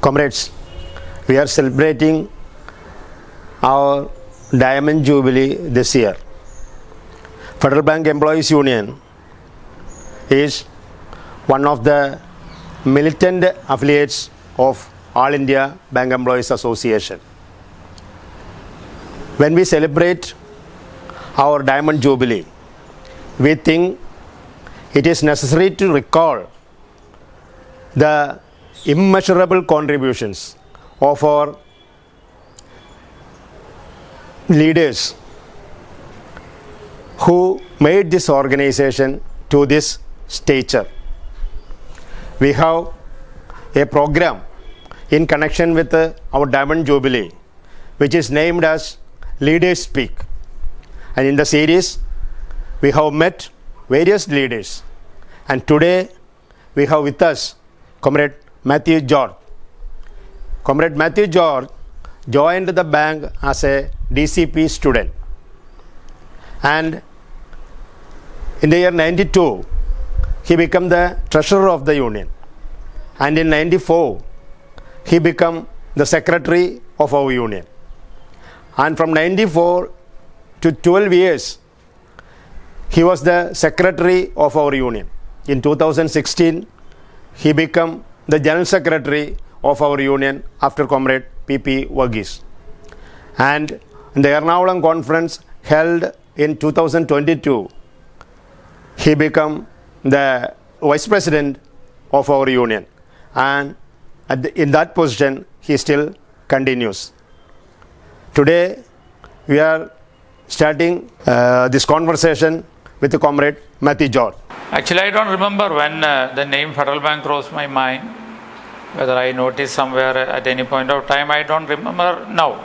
Comrades, we are celebrating our Diamond Jubilee this year. Federal Bank Employees Union is one of the militant affiliates of All India Bank Employees Association. When we celebrate our Diamond Jubilee, we think it is necessary to recall the immeasurable contributions of our leaders who made this organization to this stature. We have a program in connection with our Diamond Jubilee, which is named as Leaders Speak. And in the series, we have met various leaders. And today, we have with us Comrade Mathew George. Comrade Mathew George joined the bank as a DCP student. And in the year 92, he became the treasurer of the union. And in 94, he became the secretary of our union. And from 94 to 12 years, he was the secretary of our union. In 2016, he became the general secretary of our union after Comrade P.P. Verghese. And in the Ernakulam conference held in 2022, he became the vice president of our union. And in that position, he still continues. Today, we are starting this conversation with the Comrade Mathew George. Actually, I don't remember when the name Federal Bank crossed my mind. Whether I noticed somewhere at any point of time, I don't remember now.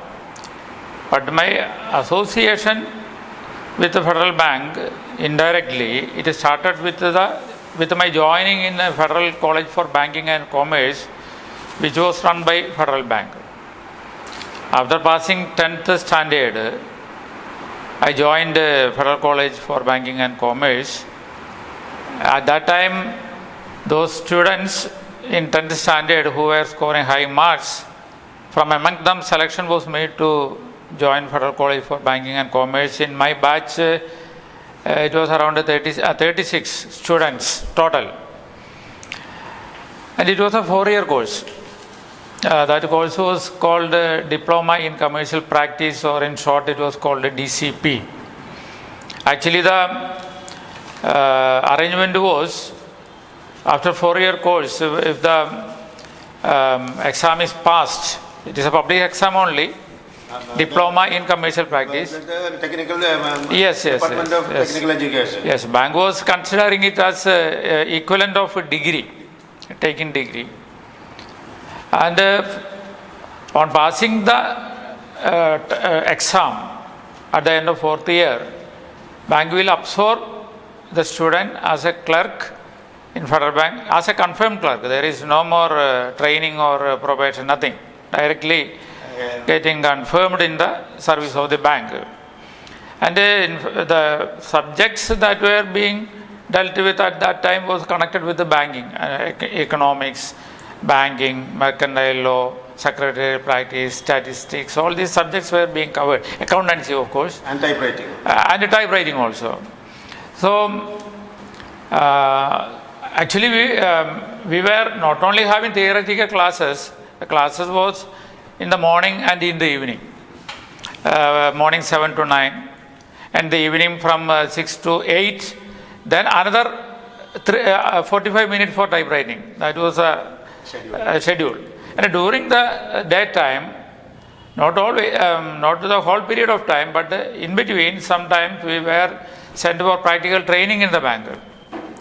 But my association with the Federal Bank, indirectly, it started with my joining in the Federal College for Banking and Commerce, which was run by Federal Bank. After passing 10th standard, I joined Federal College for Banking and Commerce. At that time, those students in 10th standard who were scoring high marks, from among them selection was made to join Federal College for Banking and Commerce. In my batch, it was around 36 students total. And it was a 4-year course. That course was called Diploma in Commercial Practice, or in short it was called DCP. Actually the arrangement was, after 4-year course, if the exam is passed, it is a public exam only, Diploma in Commercial Practice. Technical Yes. Department of Technical Education. Yes, bank was considering it as equivalent of a degree, taking degree. And on passing the exam at the end of 4th year, bank will absorb the student as a clerk in Federal Bank, as a confirmed clerk. There is no more training or probation, nothing. Directly getting confirmed in the service of the bank. And the subjects that were being dealt with at that time was connected with the banking, economics, banking, mercantile law, secretarial practice, statistics, all these subjects were being covered. Accountancy, of course. And typewriting. And typewriting also. So, actually we were not only having theoretical classes, the classes was in the morning and in the evening. Morning 7 to 9, and the evening from 6 to 8. Then another 45 minutes for typewriting. That was a schedule. And during the daytime, not the whole period of time, but in between, sometimes we were sent for practical training in the bank.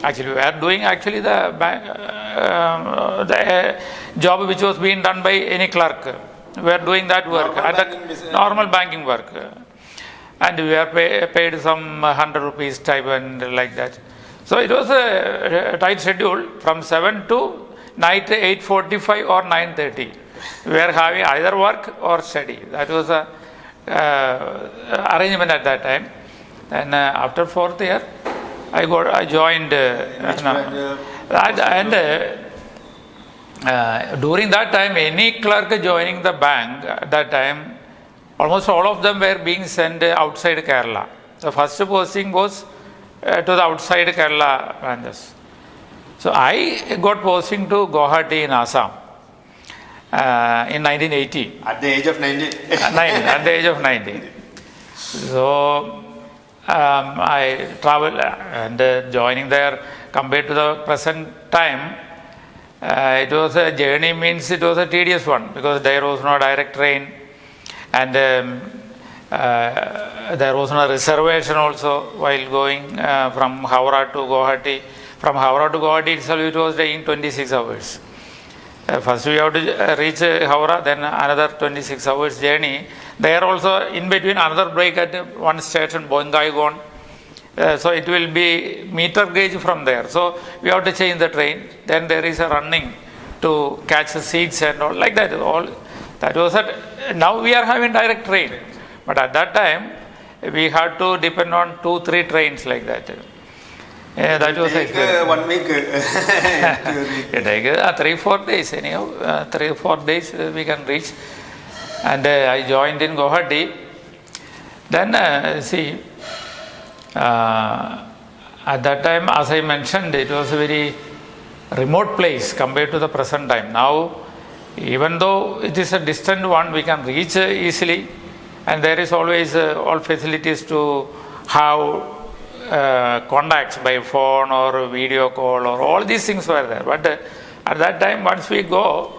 Actually, we were doing the job which was being done by any clerk. We were doing that work, normal banking work. And we were paid some 100 rupees stipend, like that. So it was a tight schedule from 7 to night 8:45 or 9:30. We were having either work or study. That was a arrangement at that time. And after 4th year, I joined. And during that time, any clerk joining the bank at that time, almost all of them were being sent outside Kerala. The first posting was to the outside Kerala branches. So I got posting to Guwahati in Assam in 1980. At the age of 90? At the age of 90. So I traveled and joining there compared to the present time, it was a journey, means it was a tedious one because there was no direct train and there was no reservation also while going from Howrah to Guwahati. From Howrah to Guwahati itself it was taking 26 hours. First we have to reach Howrah, then another 26 hours journey. There also in between another break at one station, Bongaigon. So it will be meter gauge from there. So we have to change the train. Then there is a running to catch the seats and all like that. All that was it. Now we are having direct train, but at that time we had to depend on 2-3 trains like that. That was take 1 week. It take 3-4 days. Anyhow, 3-4 days we can reach. And I joined in Guwahati. Then see. At that time, as I mentioned, it was a very remote place compared to the present time. Now, even though it is a distant one, we can reach easily, and there is always all facilities to have contacts by phone or video call, or all these things were there. But at that time, once we go,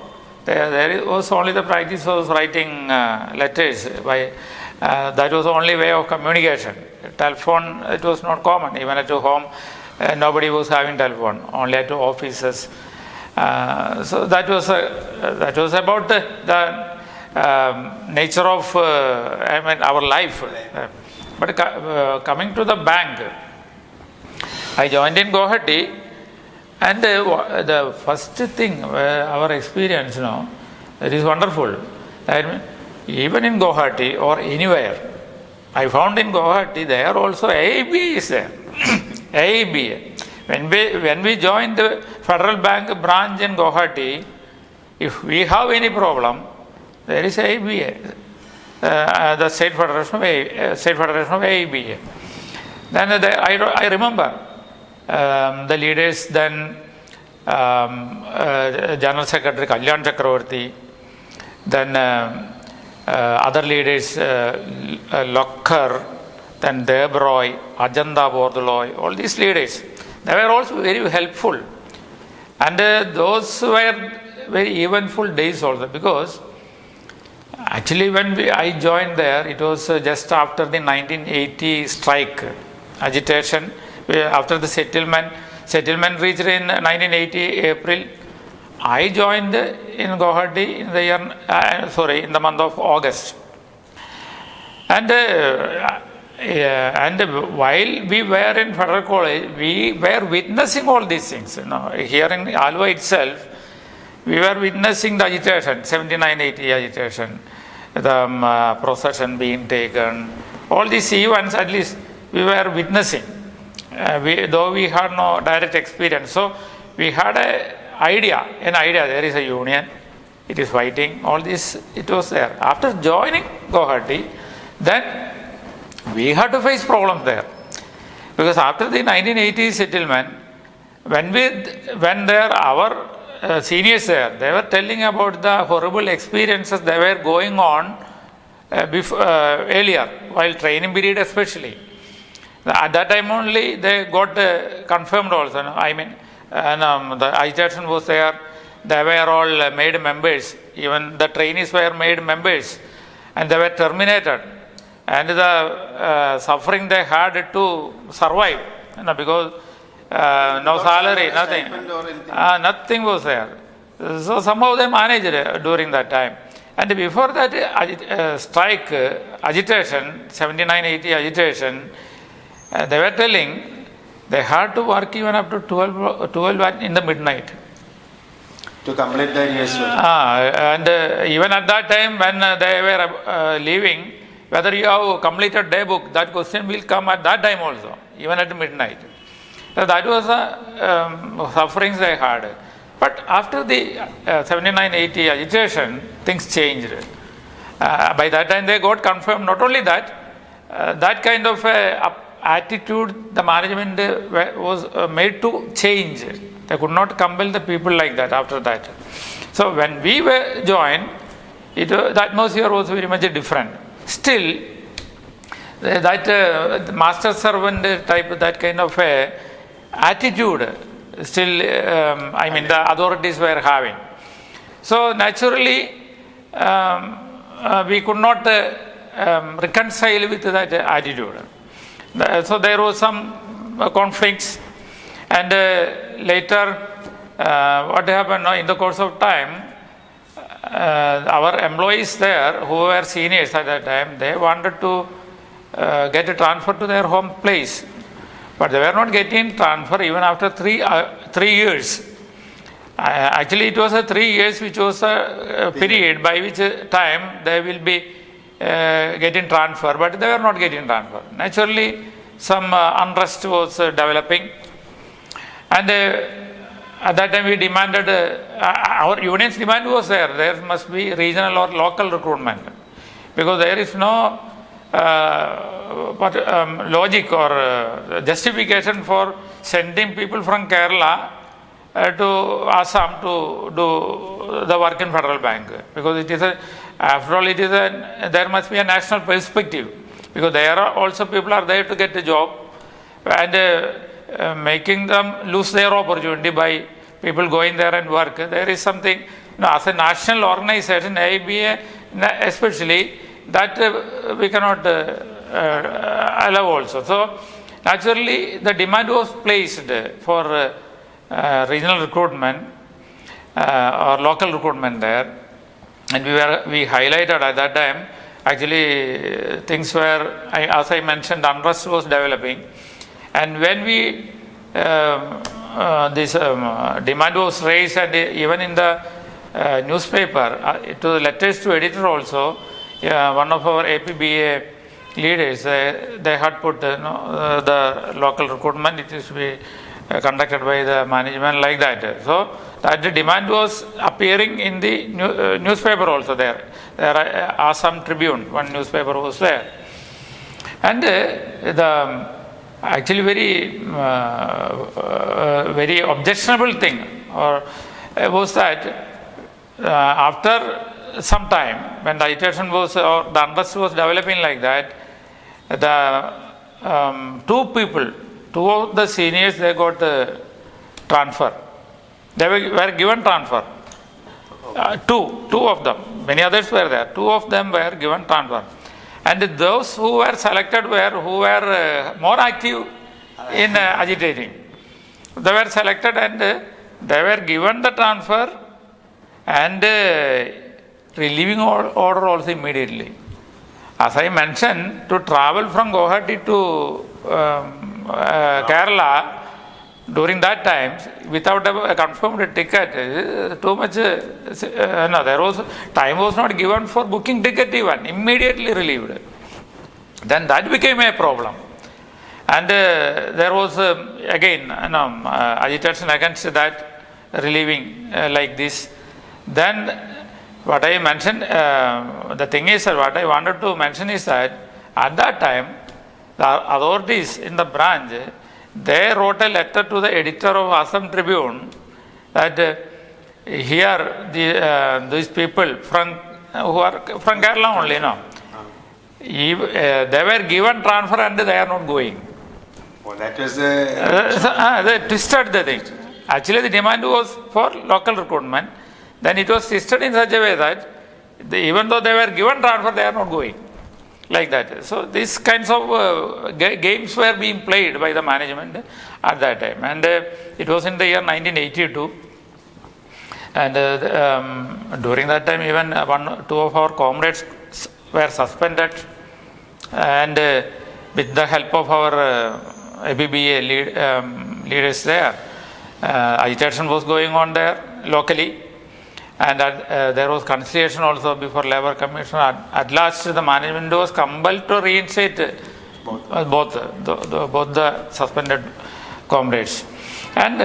there was only the practice of writing letters by. That was the only way of communication. Telephone, it was not common. Even at home, nobody was having telephone, only at offices. So that was about the nature of our life. But coming to the bank, I joined in Guwahati, and the first thing, our experience, it is wonderful. Even in Guwahati or anywhere, I found in Guwahati there also AIBEA is there. AIBEA. When we joined the Federal Bank branch in Guwahati, if we have any problem, there is AIBEA, the State Federation of AIBEA. Then I remember the leaders then, General Secretary Kalyan Chakravarti, then other leaders, Locker, then Debroy, Ajanda Bordoloy, all these leaders, they were also very helpful. And those were very eventful days also, because actually when I joined there, it was just after the 1980 strike agitation, after the settlement reached in 1980 April. I joined in Guwahati in the year, in the month of August. And while we were in Federal College, we were witnessing all these things. Here in Alva itself, we were witnessing the agitation, 79-80 agitation, the procession being taken, all these events at least we were witnessing, though we had no direct experience. So we had an idea, there is a union, it is fighting, all this, it was there. After joining Guwahati, then we had to face problems there. Because after the 1980 settlement, when our seniors there, they were telling about the horrible experiences they were going on earlier, while training period especially. At that time only they got confirmed also. The agitation was there. They were all made members. Even the trainees were made members, and they were terminated. And the suffering they had to survive, because no salary, nothing. Nothing was there. So somehow they managed during that time. And before that strike, agitation, 79-80 agitation, they were telling they had to work even up to 12 in the midnight. To complete the year's work. And even at that time when they were leaving, whether you have completed day book, that question will come at that time also, even at midnight. So that was the sufferings they had. But after the 79-80 agitation, things changed. By that time, they got confirmed. Not only that, that kind of attitude, the management was made to change. They could not compel the people like that after that. So when we were joined, the atmosphere was very much different. Still, that master servant type, that kind of attitude, still, the authorities were having. So naturally, we could not reconcile with that attitude. So there was some conflicts, and later what happened in the course of time, our employees there who were seniors at that time, they wanted to get a transfer to their home place, but they were not getting transfer even after 3 years. Actually, it was 3 years, which was a period by which time they will be getting transfer, but they were not getting transfer. Naturally, some unrest was developing, and at that time we demanded, our union's demand was there must be regional or local recruitment, because there is no logic or justification for sending people from Kerala to Assam to do the work in Federal Bank, because it is after all, there must be a national perspective, because there are also people are there to get a job, and making them lose their opportunity by people going there and work. There is something, as a national organization, AIBEA especially, that we cannot allow also. So naturally, the demand was placed for regional recruitment or local recruitment there, and we highlighted at that time. Actually, things were, as I mentioned, unrest was developing, and when we this demand was raised, and even in the newspaper, to the letters to editor also, one of our AIBEA leaders, they had put the local recruitment, it is to be conducted by the management, like that. So that the demand was appearing in the newspaper also there. There Assam Tribune, one newspaper was there. And the actually very objectionable thing was that after some time, when the agitation was, or the unrest was developing like that, the two of the seniors, they got transfer. They were given transfer. Two of them. Many others were there. Two of them were given transfer. And those who were selected who were more active in agitating. They were selected and they were given the transfer and relieving order also immediately. As I mentioned, to travel from Guwahati to Kerala during that time without a confirmed ticket, too much. Time was not given for booking ticket even. Immediately relieved. Then that became a problem, and there was again agitation against that relieving like this. Then what I mentioned, the thing is, what I wanted to mention is that at that time, the authorities in the branch, they wrote a letter to the editor of Assam Tribune that here these people who are from Kerala only, they were given transfer and they are not going. Well, that was they twisted the thing. Actually, the demand was for local recruitment. Then it was twisted in such a way that even though they were given transfer, they are not going. Like that. So these kinds of games were being played by the management at that time. And it was in the year 1982. And during that time, even two of our comrades were suspended. And with the help of our FBEU leaders there, agitation was going on there locally. And there was conciliation also before Labour Commission. At last, the management was compelled to reinstate both the suspended comrades. And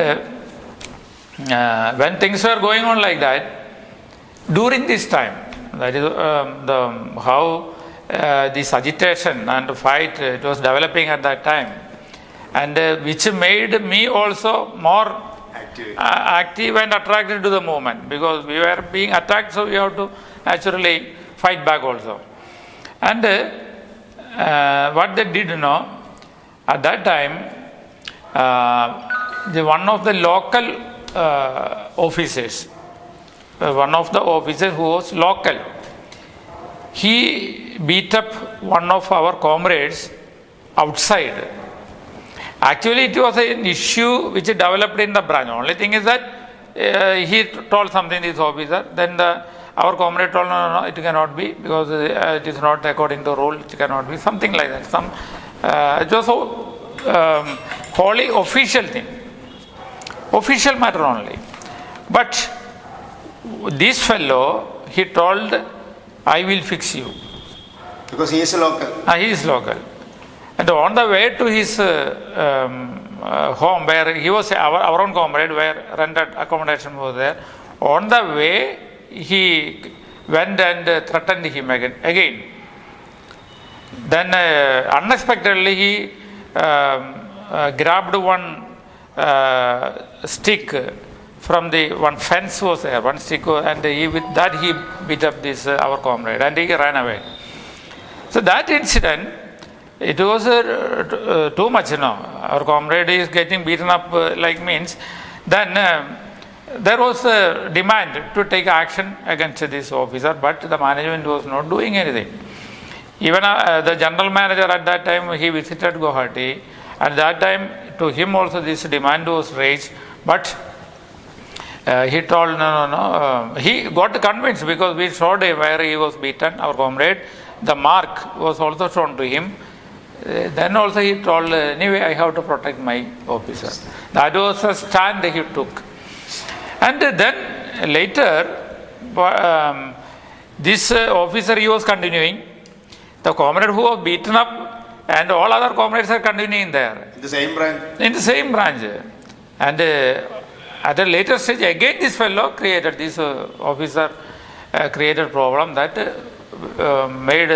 when things were going on like that, during this time, that is how this agitation and fight it was developing at that time, and which made me also more active and attracted to the movement, because we were being attacked, so we have to naturally fight back also. And what they did at that time, one of the local officers, one of the officers who was local, he beat up one of our comrades outside. Actually, it was an issue which developed in the branch. Only thing is that he told something to this officer. Then our comrade told, no, it cannot be, because it is not according to rule. It cannot be, something like that. It was a wholly official thing, official matter only. But this fellow, he told, I will fix you. Because he is a local. He is local. And on the way to his home, where he was our own comrade, where rented accommodation was there, on the way he went and threatened him again. Then unexpectedly he grabbed one stick from the one fence was there, one stick, and with that he beat up this our comrade, and he ran away. So that incident, it was too much, Our comrade is getting beaten up like means. Then there was a demand to take action against this officer, but the management was not doing anything. Even the general manager at that time, he visited Guwahati. At that time, to him also this demand was raised, but he told no. He got convinced, because we showed him where he was beaten, our comrade. The mark was also shown to him. Then also he told, anyway, I have to protect my officer. That was a stand he took. And then later, this officer, he was continuing. The comrade who was beaten up, and all other comrades are continuing there. In the same branch? In the same branch. And at a later stage, again this fellow created, this officer created problem that made,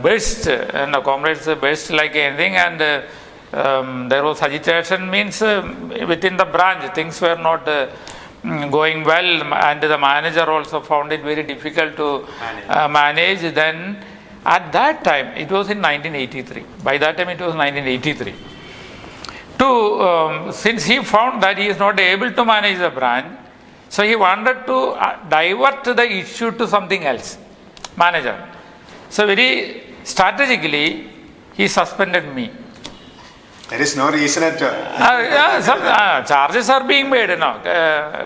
burst, and the comrades burst like anything, and there was agitation, means within the branch things were not going well, and the manager also found it very difficult to manage. Then at that time, it was in 1983, by that time it was 1983, since he found that he is not able to manage the branch, so he wanted to divert the issue to something else, manager. So very strategically, he suspended me. There is no reason at all. Some charges are being made,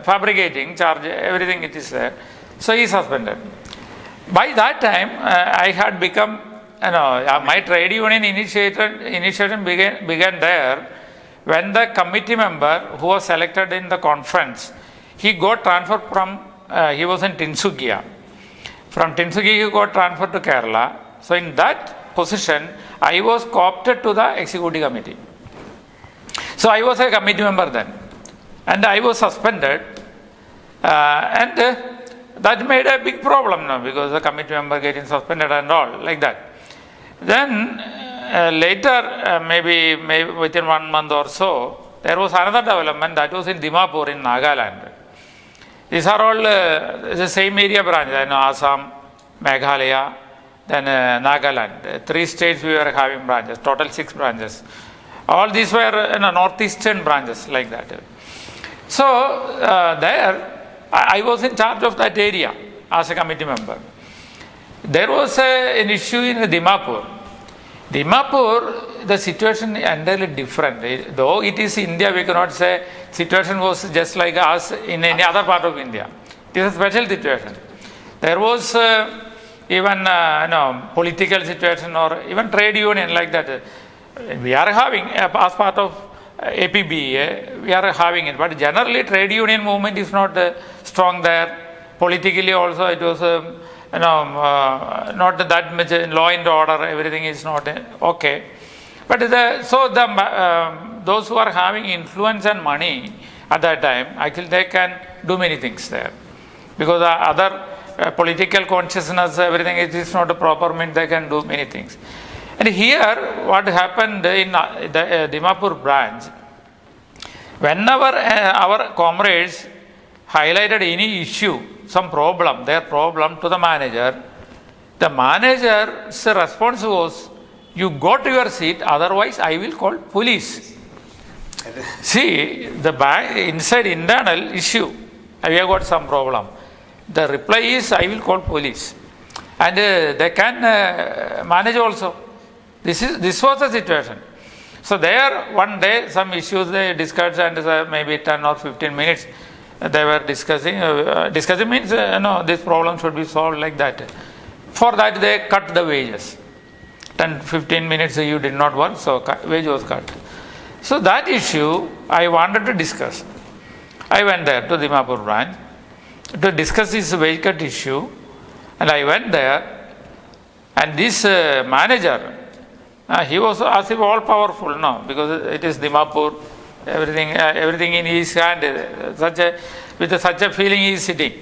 fabricating charge, everything it is there. So he suspended. By that time, I had become, my trade union initiation began there, when the committee member who was selected in the conference, he got transferred from, he was in Tinsukia. From Tinsukia, he got transferred to Kerala. So in that position, I was co-opted to the executive committee. So I was a committee member then, and I was suspended, and that made a big problem now, because the committee member getting suspended and all like that. Then later, maybe within 1 month or so, there was another development that was in Dimapur in Nagaland. These are all the same area branch, Assam, Meghalaya, then Nagaland. 3 states we were having branches, total 6 branches. All these were northeastern branches like that. So there, I was in charge of that area as a committee member. There was an issue in Dimapur. Dimapur, the situation is entirely different. Though it is India, we cannot say situation was just like us in any other part of India. It is a special situation. There was even political situation or even trade union like that. We are having, as part of AIBEA, we are having it. But generally, trade union movement is not strong there. Politically also, it was not that much law and order. Everything is not okay. But those who are having influence and money, at that time, actually they can do many things there. Because other political consciousness, everything, it is not a proper means they can do many things. And here, what happened in the Dimapur branch, whenever our comrades highlighted any issue, some problem, their problem to the manager's response was, you go to your seat, otherwise I will call police. See, the inside internal issue, we have got some problem. The reply is, I will call police. And they can manage also. This was the situation. So there, one day, some issues they discussed, and maybe 10 or 15 minutes, they were discussing. Discussing means, this problem should be solved like that. For that, they cut the wages. 10, 15 minutes you did not work, so wage was cut. So that issue, I wanted to discuss. I went there to Dimapur branch to discuss this wage cut issue, and I went there, and this manager, he was as if all powerful, no, because it is Dimapur, everything in his hand, with such a feeling he is sitting.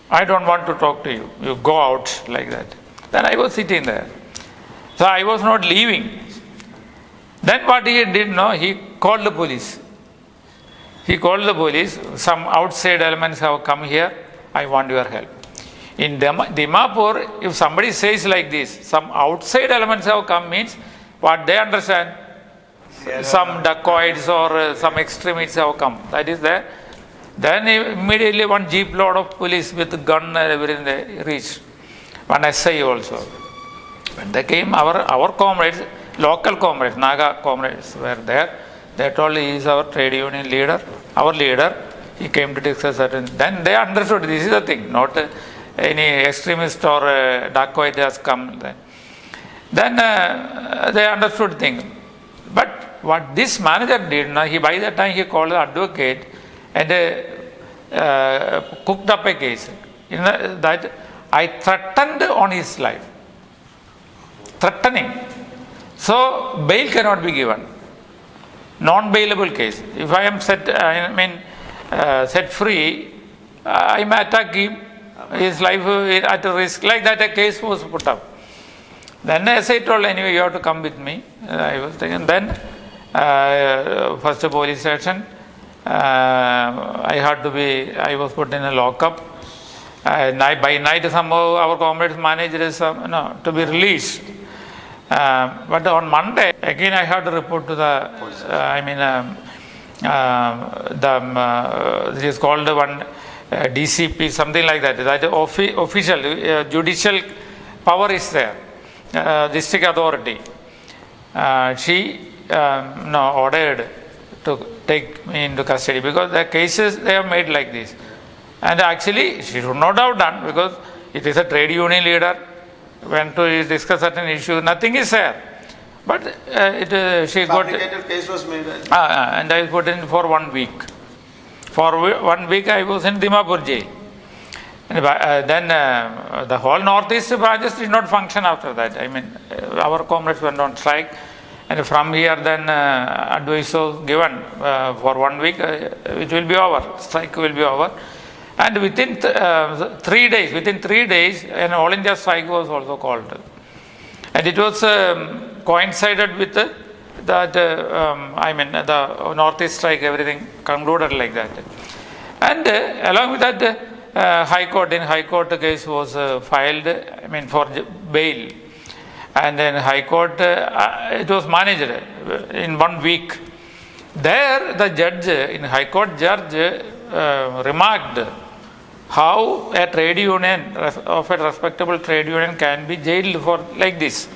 I don't want to talk to you. You go out like that. Then I was sitting there. So I was not leaving. Then what he did, he called the police. He called the police. Some outside elements have come here. I want your help. In Dimapur, if somebody says like this, some outside elements have come means what they understand. Some dacoits or some extremists have come. That is there. Then immediately one jeep load of police with gun and everything they reached. One SI also. When they came, our comrades, local comrades, Naga comrades were there. They told he is our trade union leader, our leader. He came to discuss certain. Then they understood this is the thing, not any extremist or dacoit has come. Then they understood things. But what this manager did, by that time he called the advocate and cooked up a case. That I threatened on his life. Threatening. So bail cannot be given. Non-bailable case. If I am set free, I may attack him. His life at risk. Like that, a case was put up. Then as I told, anyway, you have to come with me. I was taken. Then first police station. I was put in a lockup. By night, somehow our comrades managed to be released. But on Monday, again I had to report to the police. This is called one DCP, something like that. That official, judicial power is there. District authority. She ordered to take me into custody because the cases they have made like this. And actually, she should not have done because it is a trade union leader. Went to discuss certain issues, nothing is there. But she got. Fabricated case was made. And I was put in for 1 week. For 1 week, I was in Dimapur jail. And then the whole northeast branches did not function after that. Our comrades went on strike. And from here, then advice was given for 1 week, it will be over. Strike will be over. And within 3 days, an all India strike was also called. And it was coincided with the northeast strike, everything concluded like that. And along with that, High Court, the case was filed, for bail. And then High Court, it was managed in 1 week. There, the judge, High Court judge, remarked how a trade union of a respectable trade union can be jailed for like this.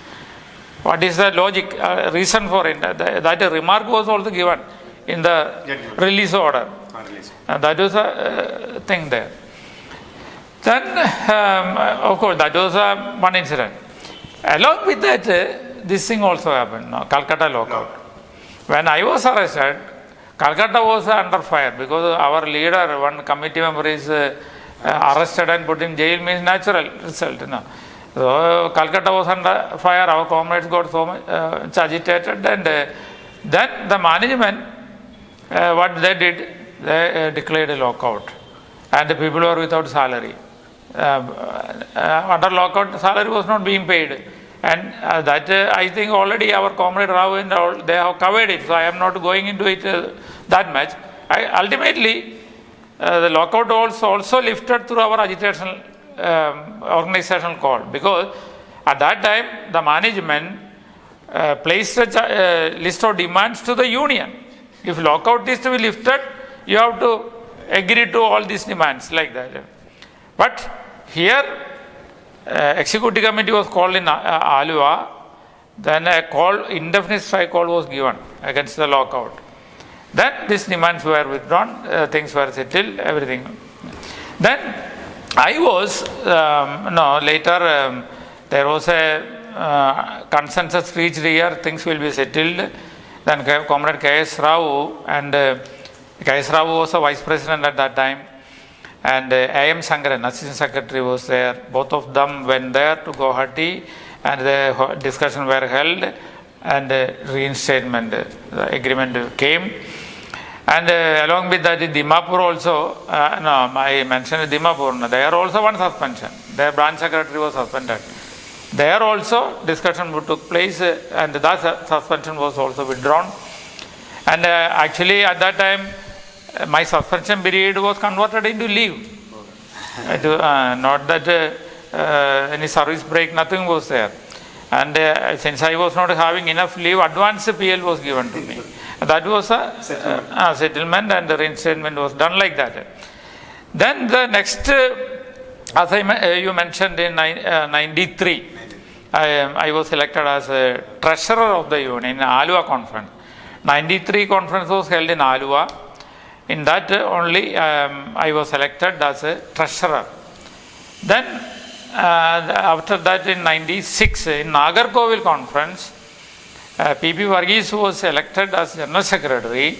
What is the logic, reason for it? That remark was also given in the release order. That was a thing there. Then, of course, that was one incident. Along with that, this thing also happened, Calcutta lockout. When I was arrested, Calcutta was under fire because our leader, one committee member is arrested and put in jail means natural result. So Calcutta was under fire, our comrades got so much agitated, and then the management, what they did, they declared a lockout, and the people were without salary. Under lockout, salary was not being paid, and that I think already our comrade Rao and all, they have covered it, so I am not going into it that much. Ultimately, the lockout was also lifted through our agitation organizational call, because at that time the management placed a list of demands to the union. If lockout is to be lifted, you have to agree to all these demands like that. But here, executive committee was called in AIBEA, then a call, indefinite strike call was given against the lockout. Then these demands were withdrawn, things were settled, everything. Then I was, later there was a consensus reached here, things will be settled. Then Comrade K.S. Rao, and K.S. Rao was a vice president at that time, and A.M. Shankaran, assistant secretary, was there. Both of them went there to Guwahati, and the discussion were held, and reinstatement agreement came. And along with that, Dimapur also, I mentioned Dimapur, there also one suspension. Their branch secretary was suspended. There also discussion took place, and that suspension was also withdrawn. And actually at that time, my suspension period was converted into leave. Not that any service break, nothing was there. And since I was not having enough leave, advance PL was given to me. That was a settlement, and the reinstatement was done like that. Then the next, as you mentioned, in 93, I was elected as a treasurer of the union in AIBEA conference. 93 conference was held in AIBEA. In that only I was elected as a treasurer. Then after that, in 96, in Nagarkovil conference, P.P. Varghese was elected as general secretary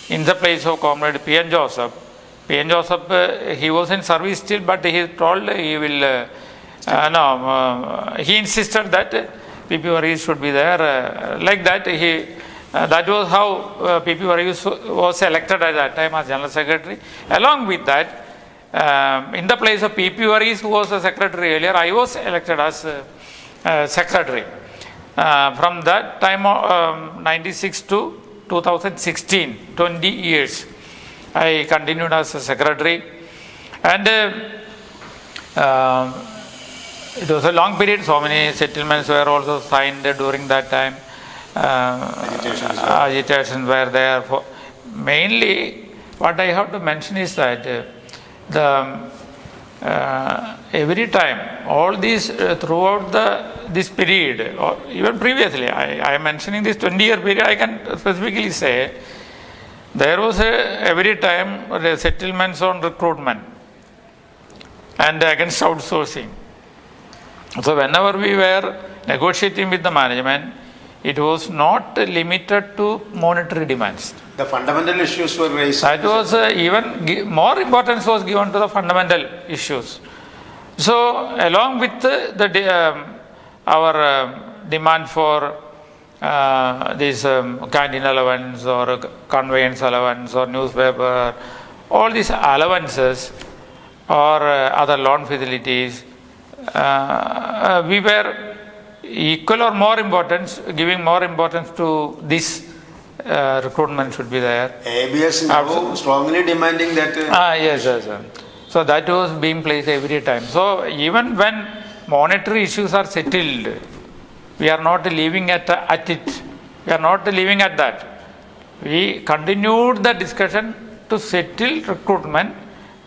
in the place of Comrade P.N. Joseph. P.N. Joseph, he was in service still, but he told he will, he insisted that P.P. Varghese should be there. Like that, that was how P.P. Varghese was elected at that time as general secretary. Along with that, in the place of P.P. Varghese, who was a secretary earlier, I was elected as secretary. From that time, 96 to 2016, 20 years, I continued as a secretary. And it was a long period, so many settlements were also signed during that time. Agitations were there. Mainly, what I have to mention is that every time, all these throughout this period, or even previously, I am mentioning this 20-year period, I can specifically say, there was every time settlements on recruitment and against outsourcing. So whenever we were negotiating with the management, it was not limited to monetary demands. The fundamental issues were raised. That was even more importance was given to the fundamental issues. So along with our demand for this canteen allowance or conveyance allowance or newspaper, all these allowances or other loan facilities, we were equal or more importance, giving more importance to this recruitment should be there. AIBEA is now strongly demanding that. Yes. So that was being placed every time. So even when monetary issues are settled, we are not leaving at it. We are not leaving at that. We continued the discussion to settle recruitment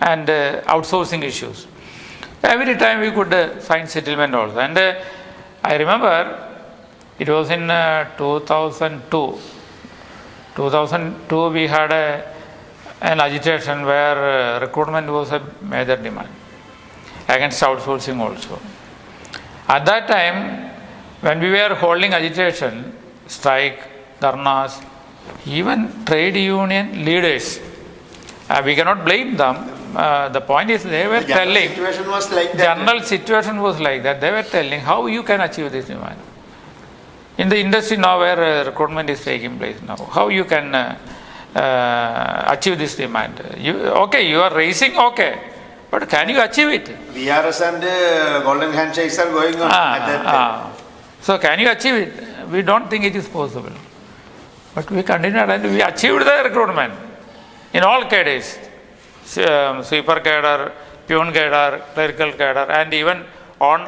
and outsourcing issues. Every time we could find settlement also. And I remember it was in 2002. 2002 we had an agitation where recruitment was a major demand against outsourcing also. At that time, when we were holding agitation, strike, dharnas, even trade union leaders, we cannot blame them. The point is they were telling, situation was like that. general situation was like that. They were telling how you can achieve this demand. In the industry now where recruitment is taking place now, how you can achieve this demand. You are raising, but can you achieve it? VRS and golden handshakes are going on at that time. So can you achieve it? We don't think it is possible. But we continued and we achieved the recruitment in all cadres. Sweeper cadre, peon cadre, clerical cadre, and even on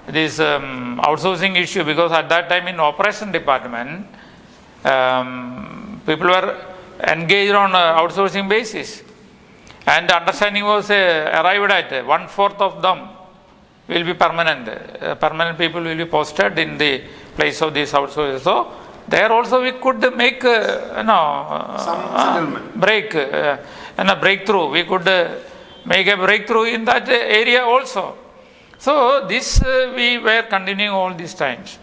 this outsourcing issue, because at that time in operation department, people were engaged on outsourcing basis. And understanding was arrived at 1/4 of them will be permanent. Permanent people will be posted in the place of this outsourcing. So there also we could make breakthrough. We could make a breakthrough in that area also. So this we were continuing all these times.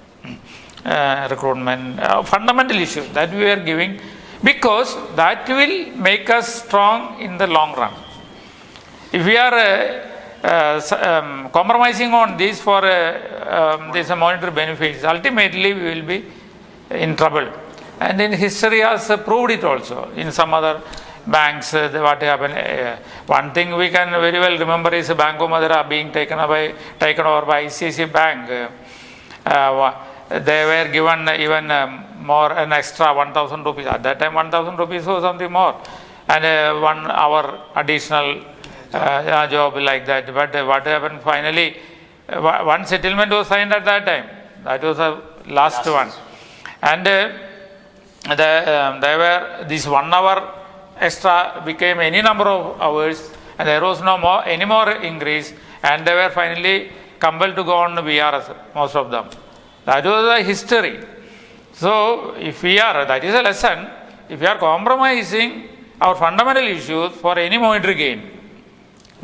Recruitment, fundamental issues that we are giving, because that will make us strong in the long run. If we are compromising on this for this monetary benefits, ultimately we will be in trouble. And in history has proved it also. In some other banks, what happened? One thing we can very well remember is Bank of Madurai being taken over by ICICI Bank. They were given even an extra 1,000 rupees. At that time, 1,000 rupees was something more, and 1 hour additional job like that. But what happened finally? One settlement was signed at that time. That was the last one, and there were this 1 hour extra became any number of hours, and there was any more increase, and they were finally compelled to go on VRS, most of them. That was the history. So if we are, that is a lesson, if we are compromising our fundamental issues for any monetary gain,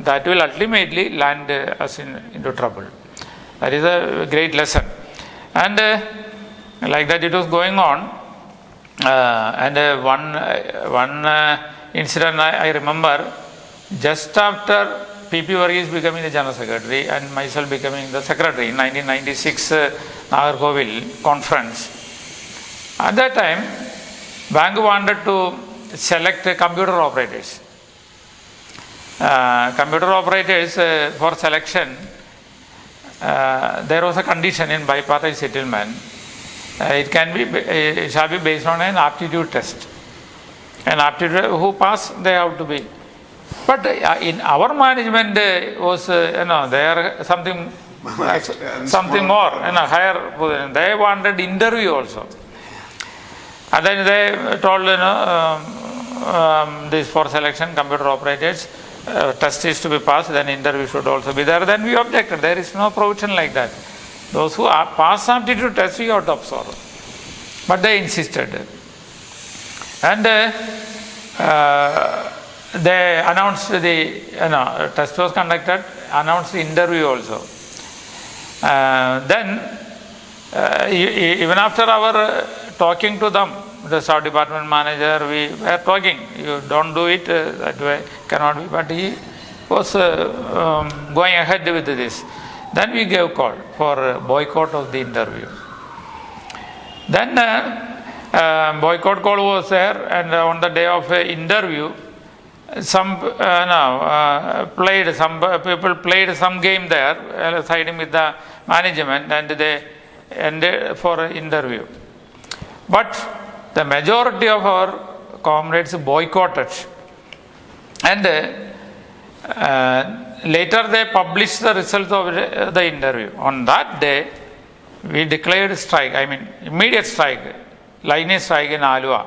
that will ultimately land us into trouble. That is a great lesson. And like that it was going on. And one incident I remember, just after P.P. Varghese becoming the General Secretary and myself becoming the Secretary in 1996 Nagarkovil conference. At that time, bank wanted to select computer operators. Computer operators for selection, there was a condition in bipartite settlement. It shall be based on an aptitude test. An aptitude, who pass, they have to be. But in our management was, there something more, higher position. They wanted interview also. And then they told, this for selection, computer operators, test is to be passed, then interview should also be there. Then we objected. There is no provision like that. Those who pass aptitude test, we have to absorb. But they insisted. And they announced the test was conducted, announced the interview also. Then even after our talking to them, the South Department manager, we were talking, you don't do it, that way cannot be. But he was going ahead with this. Then we gave call for boycott of the interview. Then boycott call was there, and on the day of interview, some people played some game there, siding with the management, and they ended for an interview. But the majority of our comrades boycotted, and later they published the results of the interview. On that day, we declared strike, immediate strike, line strike in Alua,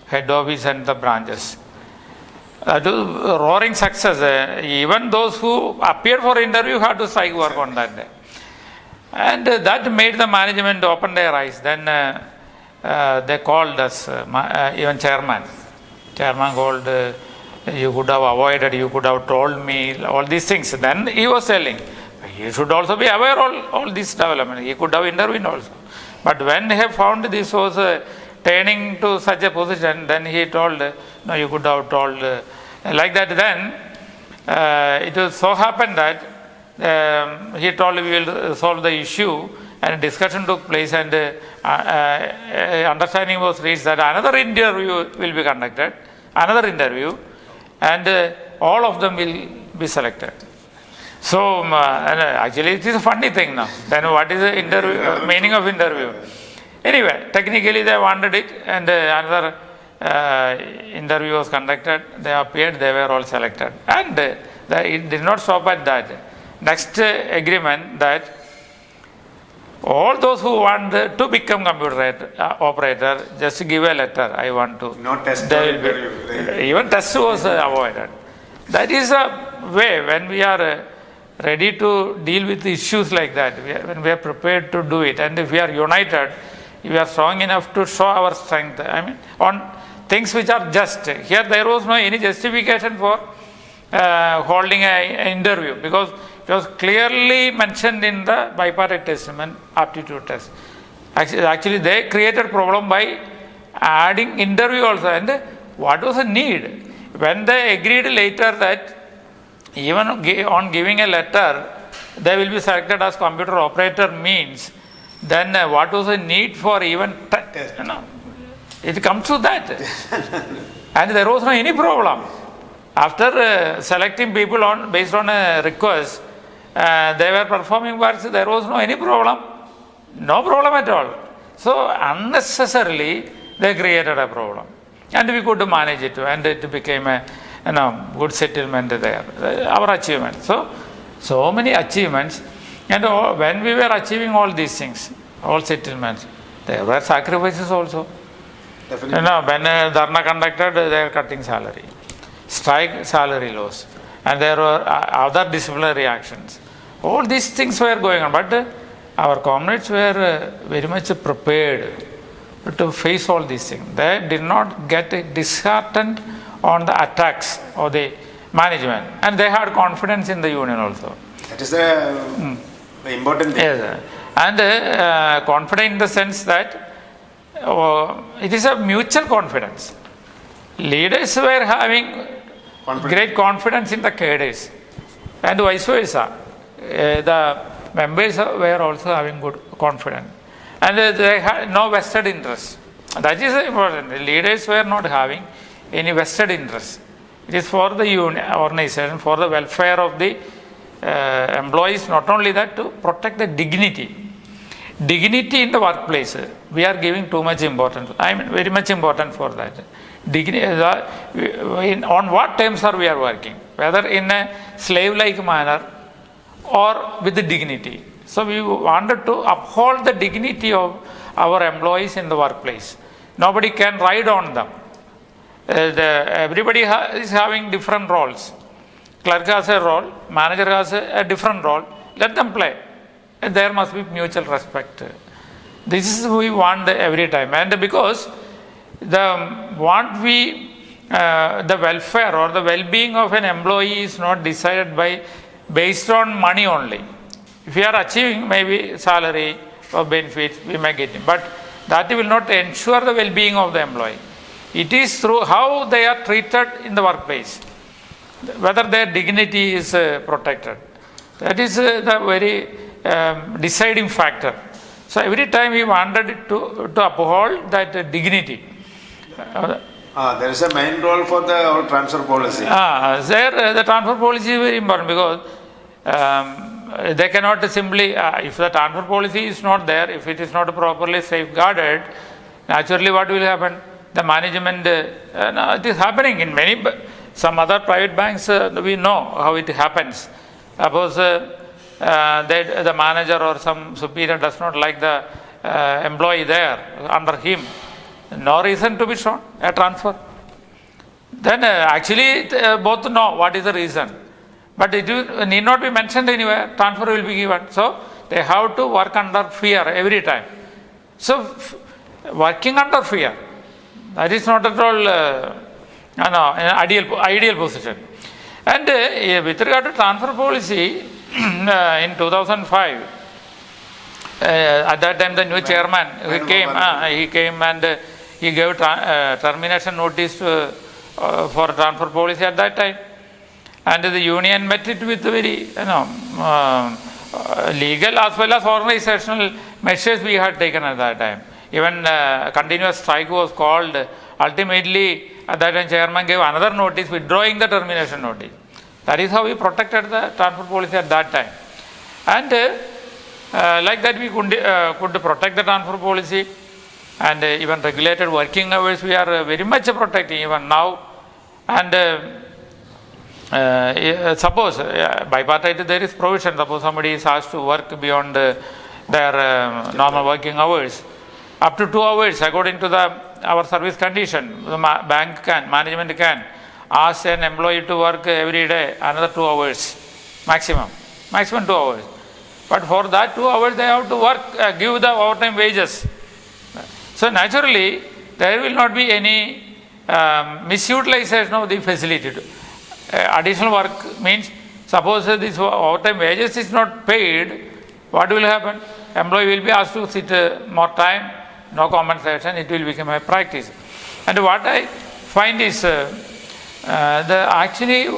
head office and the branches. That was roaring success. Even those who appeared for interview had to strike work on that day. And that made the management open their eyes. Then they called us, even chairman. Chairman called, you could have avoided, you could have told me, all these things. Then he was telling, he should also be aware of all this development. He could have intervened also. But when he found this was turning to such a position, then he told, no, you could have told like that. Then it was so happened that he told we will solve the issue, and discussion took place, and understanding was reached that another interview will be conducted. another interview, and all of them will be selected. So, actually, it is a funny thing now. Then, what is the interview, meaning of interview? Anyway, technically, they wanted it, and another interview was conducted. They appeared, they were all selected. And it did not stop at that. Next agreement that all those who want to become computer operator, just give a letter. I want to. No test or interview. Even test was avoided. That is a way when we are ready to deal with issues like that, when we are prepared to do it, and if we are united, we are strong enough to show our strength. I mean, on things which are just. Here there was no any justification for holding an interview, because it was clearly mentioned in the bipartite testament aptitude test. Actually, they created problem by adding interview also. And what was the need? When they agreed later that even on giving a letter, they will be selected as computer operator means, then what was the need for even test? It comes to that. And there was no any problem. After selecting people based on a request, they were performing works, there was no any problem. No problem at all. So unnecessarily they created a problem. And we could manage it, and it became a good settlement there. Our achievement. So many achievements. And when we were achieving all these things, all settlements, there were sacrifices also. Definitely. When Dharna conducted, they were cutting salary. Strike, salary loss. And there were other disciplinary actions. All these things were going on. But our comrades were very much prepared to face all these things. They did not get disheartened on the attacks of the management. And they had confidence in the union also. That is the important thing. Yes. And confident in the sense that it is a mutual confidence. Leaders were having great confidence in the cadres, and vice versa. The members were also having good confidence, and they had no vested interest. That is important. The leaders were not having any vested interest. It is for the organization, for the welfare of the employees. Not only that, to protect the dignity in the workplace. We are giving too much importance. I mean, very much important for that. Dignity. On what terms are we working? Whether in a slave-like manner or with the dignity. So we wanted to uphold the dignity of our employees in the workplace. Nobody can ride on them. Everybody is having different roles. Clerk has a role, manager has a different role. Let them play. And there must be mutual respect. This is what we want every time. And because the welfare or the well-being of an employee is not decided based on money only. If we are achieving maybe salary or benefits, we may get it. But that will not ensure the well-being of the employee. It is through how they are treated in the workplace, whether their dignity is protected. That is the very deciding factor. So every time we wanted to uphold that dignity. There is a main role for the transfer policy. The transfer policy is very important, because they cannot simply, if the transfer policy is not there, if it is not properly safeguarded, naturally what will happen? The management, it is happening in some other private banks, we know how it happens. Suppose the manager or some superior does not like the employee there under him, no reason to be shown a transfer. Then actually both know what is the reason, but it need not be mentioned anywhere. Transfer will be given. So they have to work under fear every time. So working under fear, that is not at all an ideal position. And with regard to transfer policy, in 2005, at that time the new chairman he came and he gave termination notice for transfer policy at that time, and the union met it with very legal as well as organizational measures we had taken at that time. Even continuous strike was called. Ultimately at that time chairman gave another notice withdrawing the termination notice. That is how we protected the transport policy at that time. And like that we could protect the transport policy, and even regulated working hours we are very much protecting even now. And suppose bipartite there is provision, suppose somebody is asked to work beyond their normal working hours, up to 2 hours according to our service condition, the management can ask an employee to work every day another 2 hours maximum 2 hours. But for that 2 hours they have to work, give the overtime wages. So naturally there will not be any misutilization of the facility. Additional work means, suppose this overtime wages is not paid, what will happen? Employee will be asked to sit more time, no compensation, it will become a practice. And what I find is actually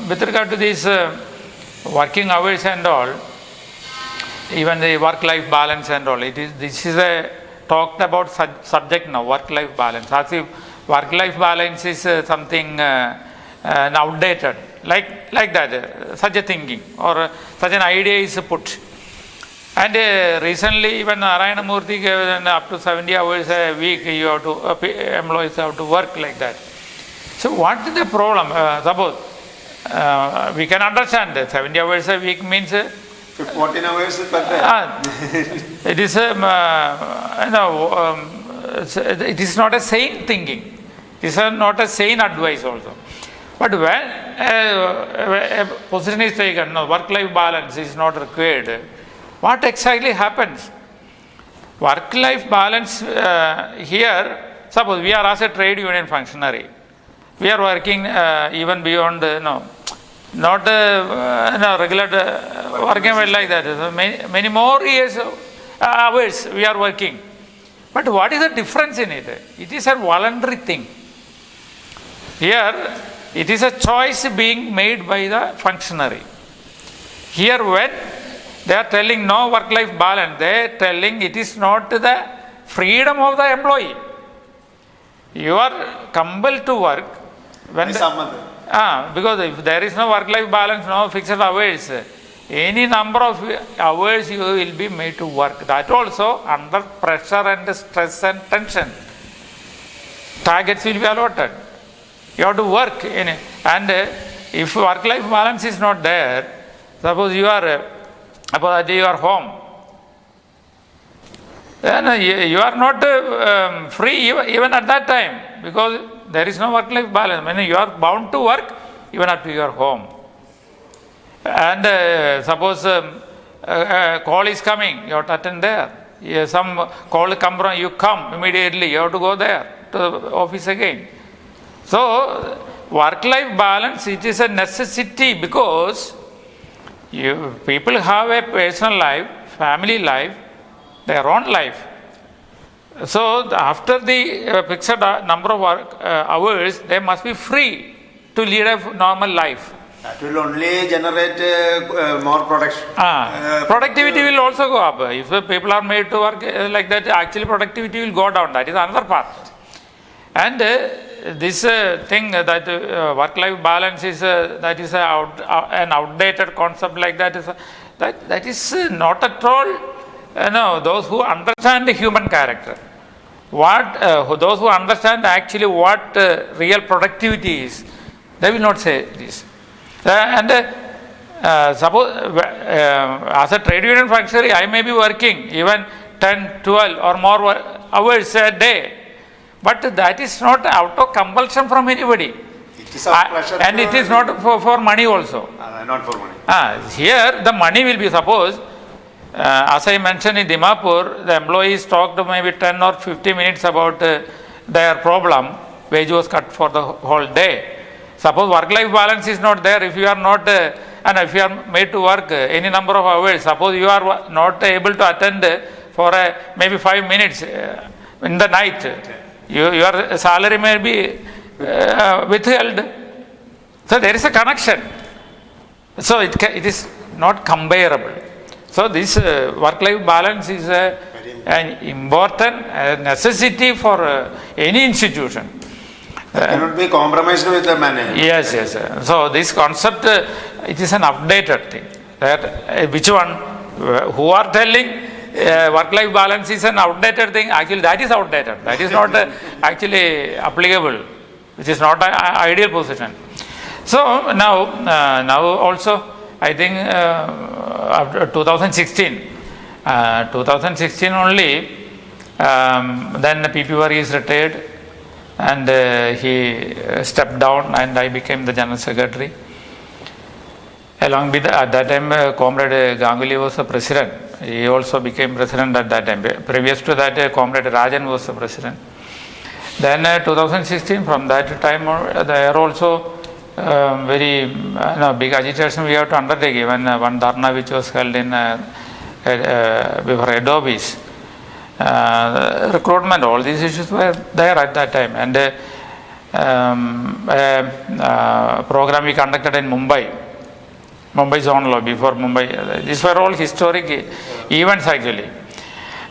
with regard to these working hours and all, even the work-life balance and all, this is a talked about subject now, work-life balance, as if work-life balance is something outdated, like that, such a thinking or such an idea is put. And recently even Narayana Murthy gave up to 70 hours a week you have to, employees have to work like that. So what is the problem? Suppose we can understand that 70 hours a week means 14 hours per day. it is it is not a sane thinking. It is not a sane advice also. But when a position is taken, no, work-life balance is not required, what exactly happens? Work-life balance here, suppose we are as a trade union functionary, we are working even beyond not regular working like that. So many more years, hours we are working. But what is the difference in it? It is a voluntary thing. Here, it is a choice being made by the functionary. Here, when they are telling no work-life balance, they are telling it is not the freedom of the employee. You are compelled to work when because if there is no work-life balance, no fixed hours, any number of hours you will be made to work. That also under pressure and stress and tension. Targets will be allotted. You have to work in it. And if work-life balance is not there, suppose you are at your home, then you are not free even at that time, because there is no work-life balance. When you are bound to work even at your home. And suppose a call is coming, you have to attend there. Some call come from, you come immediately, you have to go there to the office again. So work-life balance, it is a necessity, because people have a personal life, family life, their own life. So after the fixed number of work hours, they must be free to lead a normal life. That will only generate more production. Productivity will also go up. If people are made to work like that, actually productivity will go down. That is another part. And this thing that work-life balance is that is an outdated concept like that is not at all. Those who understand the human character, those who understand actually what real productivity is, they will not say this. Suppose as a trade union functionary, I may be working even 10, 12 or more hours a day. But that is not out of compulsion from anybody. It is a pleasure. And it is not for money also. Not for money. Here the money will be, suppose, as I mentioned in Dimapur, the employees talked maybe 10 or 50 minutes about their problem. Wage was cut for the whole day. Suppose work-life balance is not there, if you are not, and if you are made to work any number of hours, suppose you are not able to attend for maybe 5 minutes in the night, your salary may be withheld. So there is a connection. So it is not comparable. So this work-life balance is an important necessity for any institution. cannot be compromised with the management. Yes, yes. So this concept, it is an updated thing. That which one, who are telling work-life balance is an outdated thing? Actually, that is outdated. That is not actually applicable, which is not an ideal position. So now also, I think after 2016 only, then the PP Varghese is retired, and he stepped down, and I became the General Secretary. Along with at that time, Comrade Ganguly was the president. He also became president at that time. Previous to that, Comrade Rajan was the president. Then 2016, from that time, there also very big agitation we have to undertake. Even one dharna which was held in before head office. Recruitment, all these issues were there at that time. And a program we conducted in Mumbai zone law, before Mumbai. These were all historic events actually.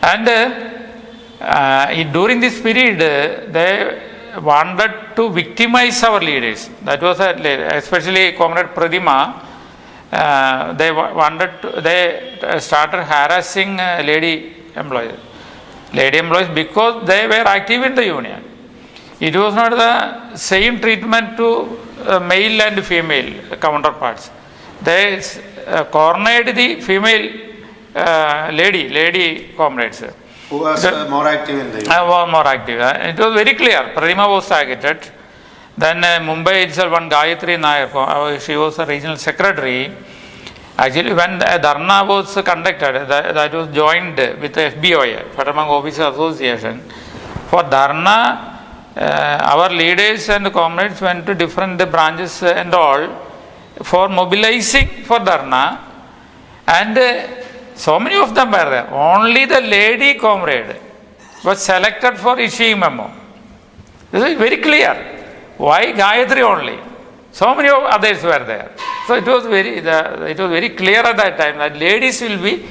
And during this period, they wanted to victimize our leaders. That was especially Comrade Pradima. They started harassing lady employees because they were active in the union. It was not the same treatment to male and female counterparts. They cornered the female lady comrades. Who was more active in the union? More active. It was very clear. Pradima was targeted. Then Mumbai itself, one Gayatri Nair, she was a regional secretary. Actually, when a dharna was conducted, that was joined with the FBEU, Federal Bank Officers Association. For dharna, our leaders and comrades went to different branches and all for mobilizing for dharna, and so many of them were there. Only the lady comrade was selected for issuing memo. This is very clear. Why Gayatri only? So many of others were there. So it was very clear at that time that ladies will be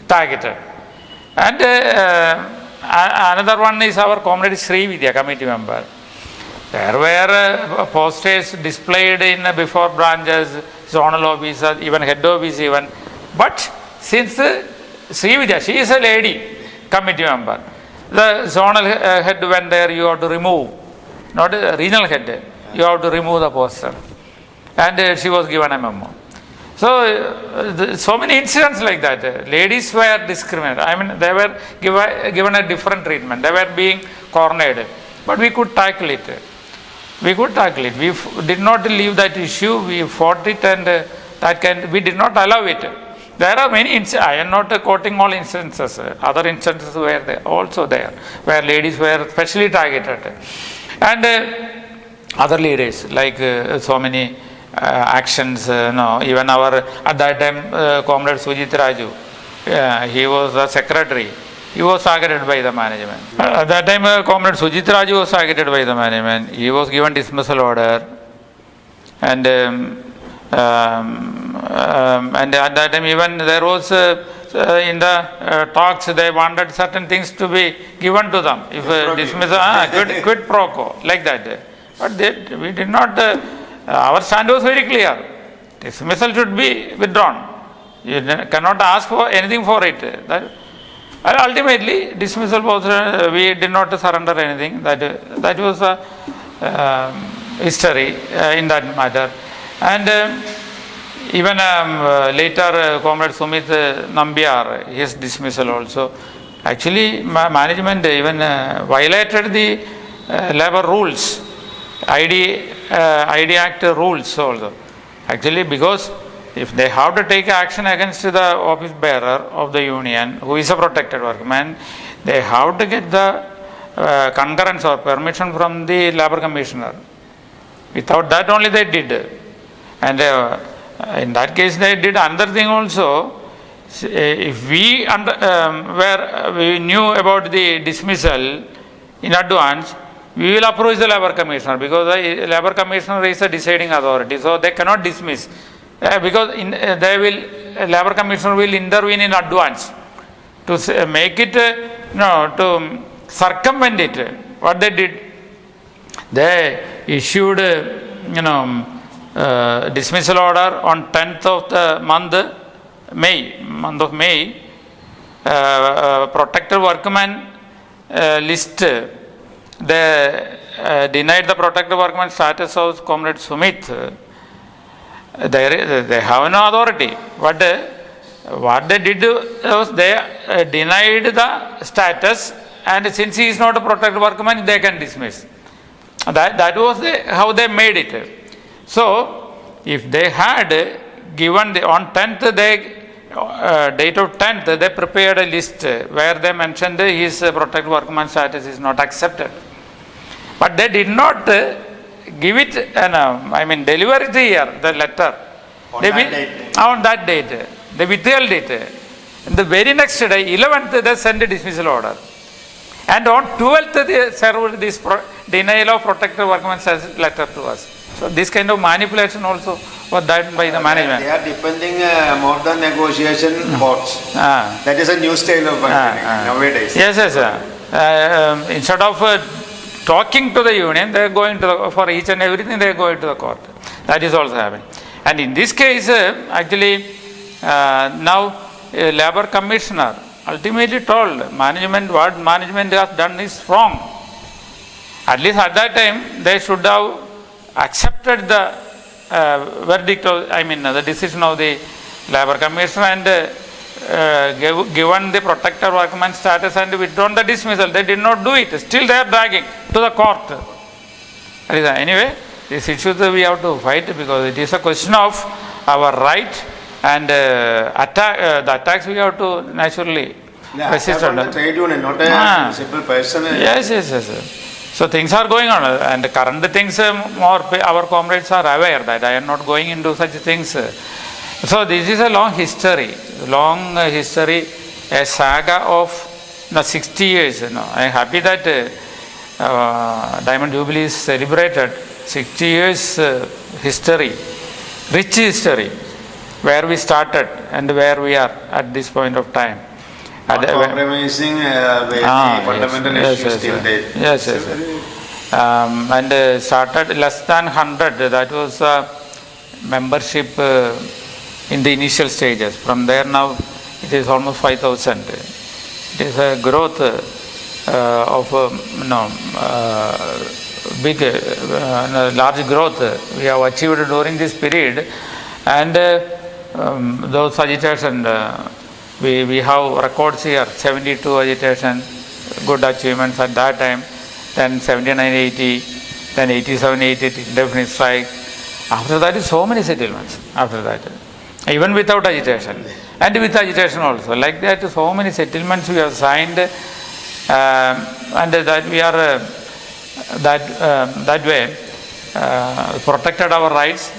targeted. And another one is our comrade Srividya, committee member. There were posters displayed in before branches, zonal officers, even head office even. But since Srividya, she is a lady committee member, the zonal head went there, you have to remove, not a regional head, you have to remove the poster. And she was given a memo. So, so many incidents like that. Ladies were discriminated. I mean, they were given a different treatment. They were being cornered. But we could tackle it. We did not leave that issue. We fought it, and we did not allow it. There are many instances. I am not quoting all instances. Other instances were there, also there, where ladies were specially targeted. And other leaders, like so many actions, even our, at that time, Comrade Sujit Raju, he was the secretary. He was targeted by the management. At that time, Comrade Sujit Raju was targeted by the management. He was given dismissal order. And at that time, even there was in the talks, they wanted certain things to be given to them. If dismissal, quid pro quo, like that. But we did not. Our stand was very clear. Dismissal should be withdrawn. You cannot ask for anything for it. Ultimately, dismissal was, we did not surrender anything. That was history in that matter. And even later, Comrade Sumit Nambiar, his dismissal also. Actually, management even violated the labor rules, ID Act rules also. Actually, because if they have to take action against the office bearer of the union, who is a protected workman, they have to get the concurrence or permission from the labor commissioner. Without that only they did. And in that case they did another thing also. If we knew about the dismissal in advance, we will approach the labor commissioner, because the labor commissioner is a deciding authority, so they cannot dismiss. Because labor commissioner will intervene in advance to make it, to circumvent it. What they did, They issued, dismissal order on 10th of the month of May. Protected workman list. They denied the protected workman status of Comrade Sumit. They have no authority. But what they did was they denied the status, and since he is not a protected workman, they can dismiss. That was how they made it. So, if they had given on 10th, date of 10th, they prepared a list where they mentioned his protected workman status is not accepted. But they did not give it, deliver it here, the letter. On that date. They withheld it. And the very next day, 11th, they sent a dismissal order. And on 12th, they served this denial of protected workman status letter to us. So this kind of manipulation also was done by the management. They are depending more than negotiation boards. That is a new style of nowadays. Yes. Instead of talking to the union, they are going to for each and everything, they are going to the court. That is also happening. And in this case, actually, now Labour Commissioner ultimately told management what management has done is wrong. At least at that time, they should have accepted the verdict of, the decision of the Labour Commissioner and given the protected workman status and withdrawn the dismissal. They did not do it. Still they are dragging to the court. Anyway, these issues we have to fight because it is a question of our right and the attacks we have to naturally resist. The trade union, not a simple person. Yes. So things are going on, and current things our comrades are aware that I am not going into such things. So this is a long history, a saga of 60 years. I am happy that Diamond Jubilee is celebrated. 60 years history, rich history, where we started and where we are at this point of time. Not compromising fundamental issues till date. Yes. And started less than 100. That was membership in the initial stages. From there now it is almost 5,000. It is a growth of big, large growth we have achieved during this period, and those agitation. We have records here, 72 agitation, good achievements at that time, then 79-80, then 87-80, indefinite strike. After that is so many settlements, after that. Even without agitation, and with agitation also. Like that, so many settlements we have signed, and that we are, that way, protected our rights,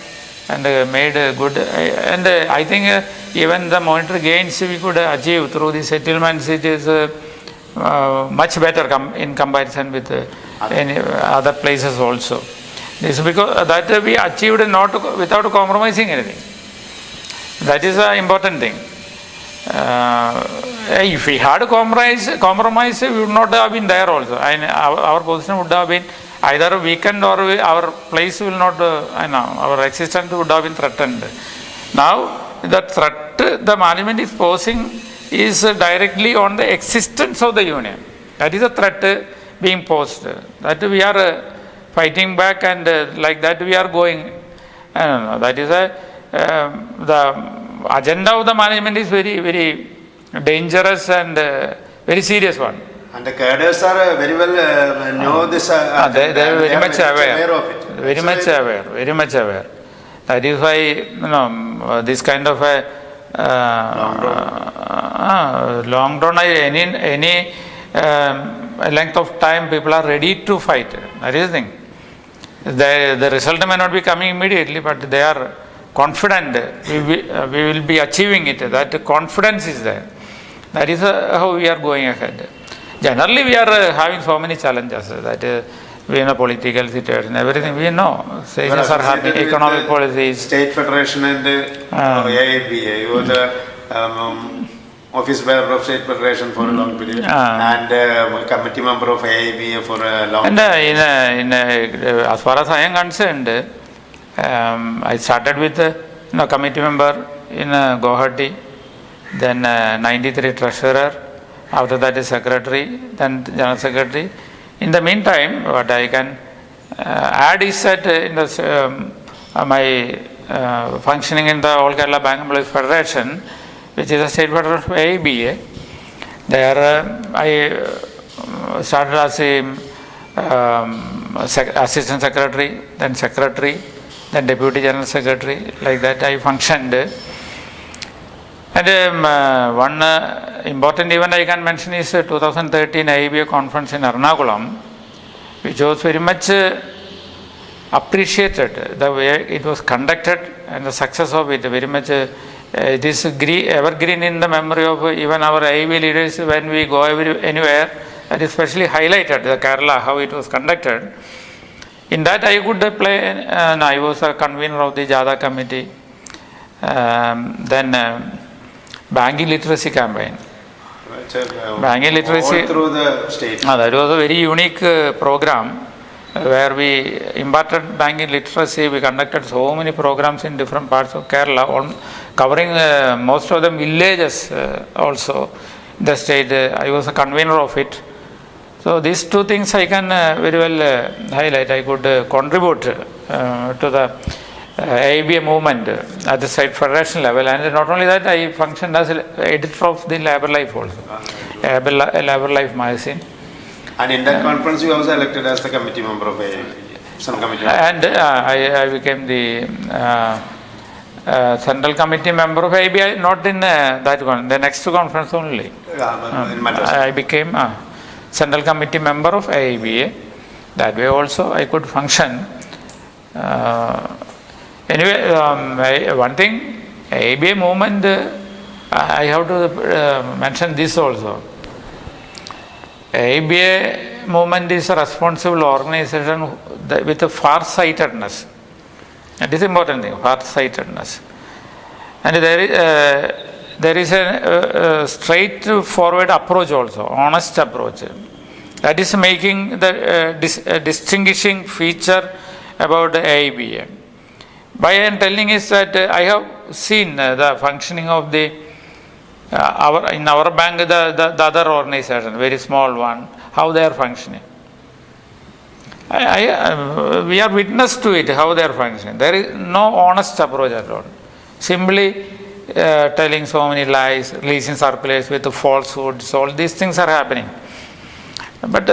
and made good, and I think even the monetary gains we could achieve through the settlements, it is much better in comparison with any other places also. This is because that we achieved not without compromising anything. That is an important thing. If we had compromise, we would not have been there also. And our position would have been either weakened or our place will not, our existence would have been threatened. Now, the threat the management is posing is directly on the existence of the union. That is a threat being posed. That we are fighting back, and like that we are going. That is the agenda of the management is very, very dangerous and very serious one. And the cadres are very well know this. They are very much aware of it. Very much aware. That is why this kind of a long run, any length of time, people are ready to fight. That is the thing. The result may not be coming immediately, but they are confident we will be achieving it. That confidence is there. That is how we are going ahead. Generally, we are having so many challenges that we in a political situation, everything we know. Changes are happening, economic policies. State Federation and AIBEA, the office bearer of State Federation for a long period, and committee member of AIBEA for a long period. And as far as I am concerned, I started with committee member in Guwahati, then 93 treasurer, after that is secretary, then general secretary. In the meantime, what I can add is that in the, my functioning in the All Kerala Bank Employees Federation, which is a state federation of AIBEA, there I started as a assistant secretary, then secretary, then deputy general secretary, like that I functioned. And one important event I can mention is 2013 AIBEA conference in Ernakulam, which was very much appreciated, the way it was conducted and the success of it, very much it is evergreen in the memory of even our AIBEA leaders when we go anywhere, and especially highlighted the Kerala, how it was conducted. In that I could play, and I was a convener of the Jada committee, then banking literacy campaign. Banking literacy all through the state. That was a very unique program where we imparted banking literacy. We conducted so many programs in different parts of Kerala, covering most of them villages also in the state. I was a convener of it. So these two things I can very well highlight. I could contribute to the AIBEA movement at the state federation level, and not only that, I functioned as editor of the Labour Life also, Labour Life magazine. And in that conference, you also elected as the committee member of AIBEA, some committee member. And I became the central committee member of AIBEA, not in that one, the next conference only. I became central committee member of AIBEA. That way also I could function. Anyway, one thing, AIBEA movement, I have to mention this also. AIBEA movement is a responsible organization with a far-sightedness. That is important thing, far-sightedness. And there is a straightforward approach also, honest approach. That is making the distinguishing feature about the AIBEA. Why I am telling is that I have seen the functioning of the in our bank, the other organization, very small one, how they are functioning. We are witness to it, how they are functioning. There is no honest approach at all. Simply telling so many lies, releasing circulars with falsehoods, all these things are happening. But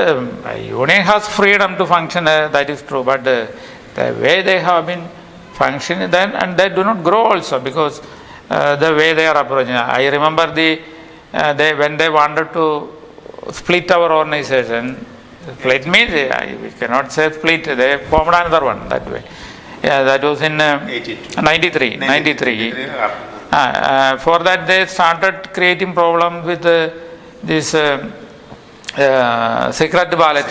union has freedom to function, that is true. But the way they have been functioning, then and they do not grow also because the way they are approaching. I remember when they wanted to split our organization. Split means we cannot say split. They formed another one that way. Yeah, that was in 93. For that they started creating problems with this secret ballot.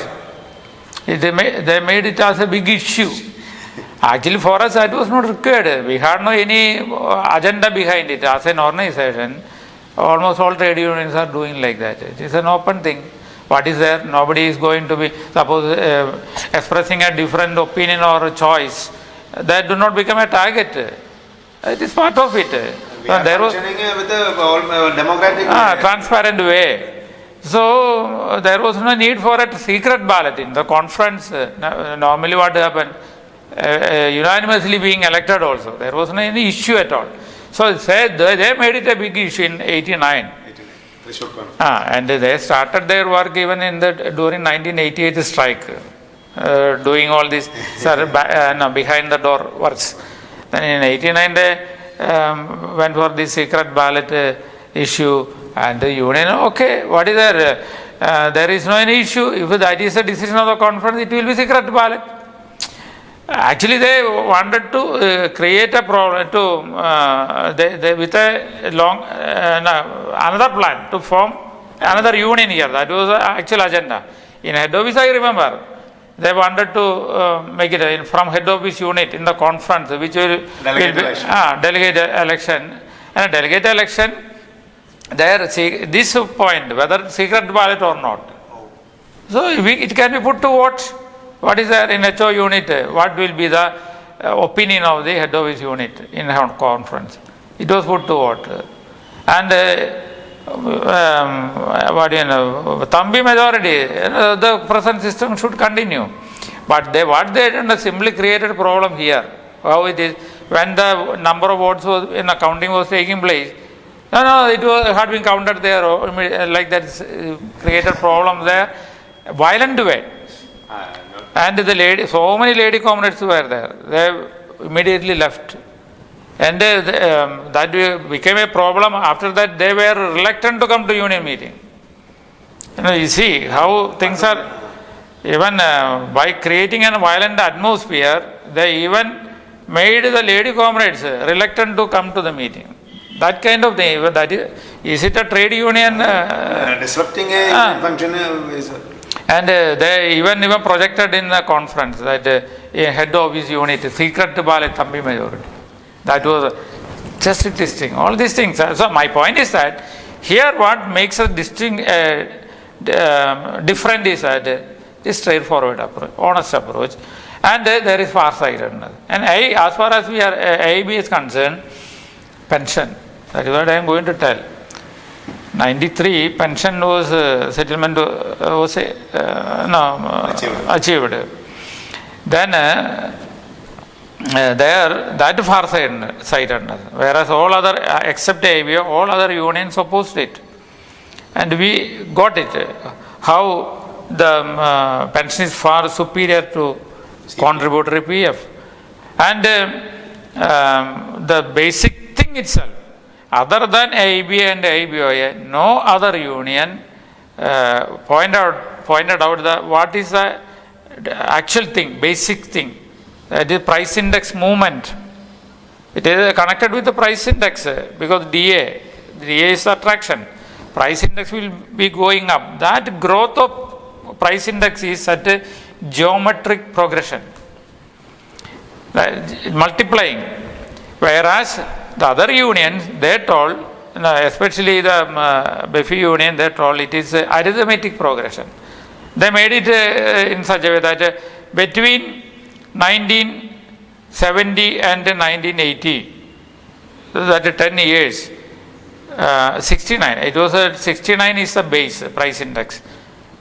They made it as a big issue. Actually, for us, that was not required. We had no any agenda behind it. As an organization, almost all trade unions are doing like that. It is an open thing. What is there? Nobody is going to be, suppose, expressing a different opinion or a choice. That do not become a target. It is part of it. We are functioning with a democratic transparent way. So, there was no need for a secret ballot in the conference. Normally what happened? Unanimously being elected also. There was no any issue at all. So they made it a big issue in 89. And they started their work even during 1988 strike, doing all this behind the door works. Then in 89 they went for the secret ballot issue, and the union, okay, what is there? There is no any issue. If that is a decision of the conference, it will be secret ballot. Actually, they wanted to create a problem with a long another plan to form another union here. That was the actual agenda. In head office, I remember they wanted to make it from head office unit in the conference, which will be delegate election. And a delegate election, this point, whether secret ballot or not. So it can be put to vote. What is there in HO unit? What will be the opinion of the head office unit in a conference? It was put to vote. And Thambi majority, the present system should continue. But what they did simply created a problem here. How it is, when the number of votes was in accounting was taking place, it had been counted there, like that, created problem there, violent way. And so many lady comrades were there. They immediately left. And that became a problem. After that, they were reluctant to come to union meeting. You see how things are. Even by creating a violent atmosphere, they even made the lady comrades reluctant to come to the meeting. That kind of thing. That is it a trade union? Disrupting a function. And they even projected in the conference that a head office unit, secret ballot, Thambi majority. That was just interesting. All these things. So my point is that here what makes us different is that this straightforward approach, honest approach, and there is far-sightedness. And as far as we are AIBEA is concerned, pension. That is what I am going to tell. 93 pension was settlement was achieved. Then there that far-sightedness, whereas all other except AIBEA, all other unions opposed it, and we got it. How the pension is far superior to contributory PF, and the basic thing itself, other than AIBEA and AIBEA, no other union pointed out what is the actual thing, basic thing, that is price index movement. It is connected with the price index because DA is attraction. Price index will be going up. That growth of price index is at a geometric progression, multiplying. Whereas the other unions, they told, especially the FBEU union, they told it is arithmetic progression. They made it in such a way that between 1970 and 1980, that 10 years, 69, it was 69 is the base price index.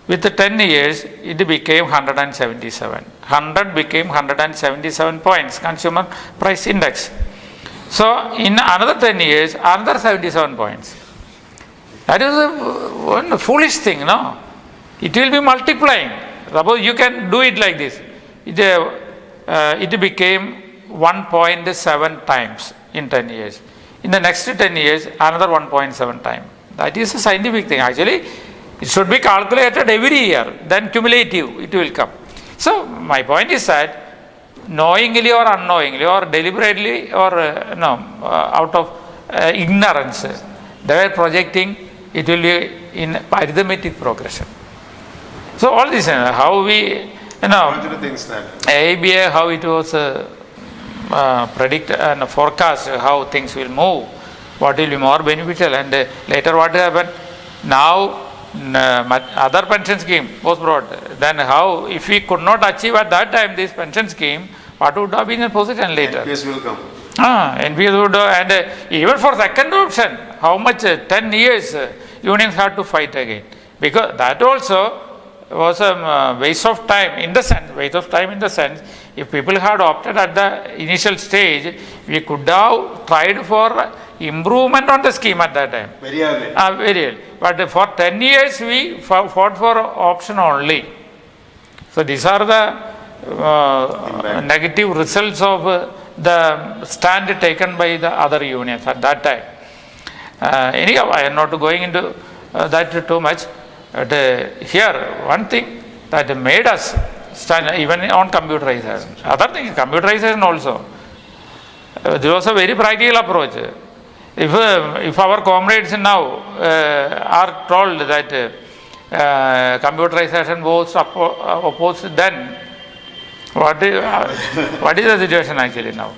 With the 10 years, it became 177. 100 became 177 points, consumer price index. So, in another 10 years, another 77 points. That is one foolish thing, no? It will be multiplying. Suppose you can do it like this. It became 1.7 times in 10 years. In the next 10 years, another 1.7 times. That is a scientific thing. Actually, it should be calculated every year, then cumulative it will come. So, my point is that knowingly or unknowingly or deliberately or out of ignorance, they were projecting it will be in arithmetic progression. So, all this, how we, AIBEA, how it was predict and forecast how things will move, what will be more beneficial, and later what happened. Now, other pension scheme was brought. Then how, if we could not achieve at that time this pension scheme, what would have been the position later? NPS will come. NPS would, and even for second option, how much 10 years unions had to fight again, because that also was a waste of time in the sense, if people had opted at the initial stage, we could have tried for improvement on the scheme at that time. Very early. Very early. But for 10 years we fought for option only. So these are the negative results of the stand taken by the other unions at that time. Anyhow, I am not going into that too much. But here, one thing that made us stand even on computerization. Other things, computerization also. There was a very practical approach. If our comrades now are told that computerization was opposed, then what is the situation actually now?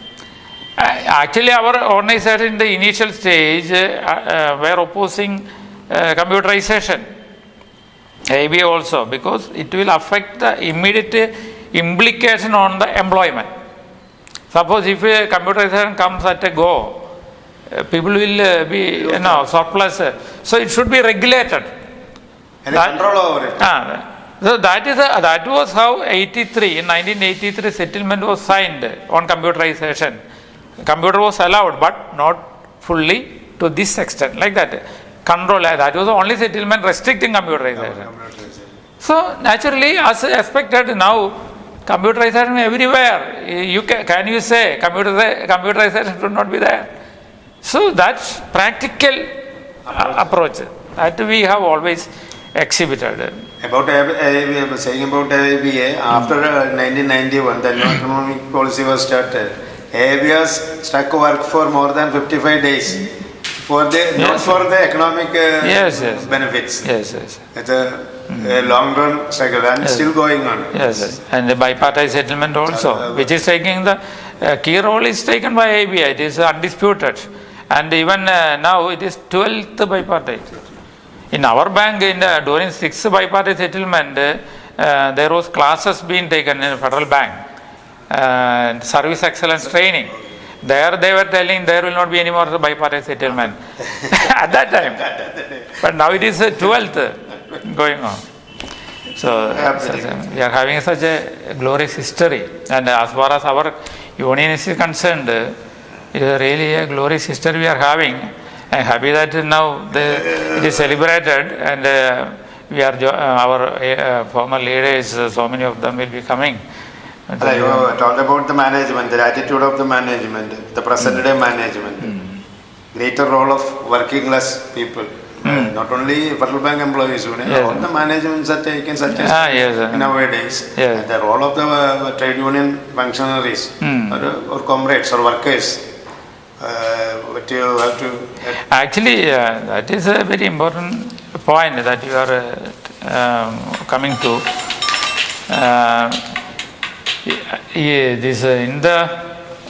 Actually, our organization in the initial stage were opposing computerization. AIBEA also, because it will affect the immediate implication on the employment. Suppose if a computerization comes at a go, people will be surplus. So it should be regulated. And control over it. So that was how 1983 settlement was signed on computerization. Computer was allowed, but not fully to this extent, like that. Control, that was the only settlement restricting computerization. So naturally, as expected, now computerization everywhere. Can you say computerization should not be there? So that's practical approach that we have always exhibited. About AIBEA, saying about AIBEA, after 1991, the new economic policy was started. AIBEA stuck work for more than 55 days. Not for the economic benefits. Yes. It's a long run struggle and still going on. Yes. And the bipartite settlement also, which is taking the key role is taken by AIBEA. It is undisputed. And even now it is 12th bipartite. In our bank, during 6th bipartite settlement, there was classes being taken in the federal bank. Service excellence training. There they were telling there will not be any more bipartite settlement at that time. But now it is 12th going on. So we are having such a glorious history. And as far as our union is concerned, it is really a glorious history we are having. I am happy that now it is celebrated, and our former leaders, so many of them will be coming. You talked about the management, the attitude of the management, the present day management, greater role of working class people, not only federal bank employees, all the managements are taken such as nowadays. Yes. The role of the trade union functionaries or comrades or workers. What you have to actually, that is a very important point that you are coming to. This in the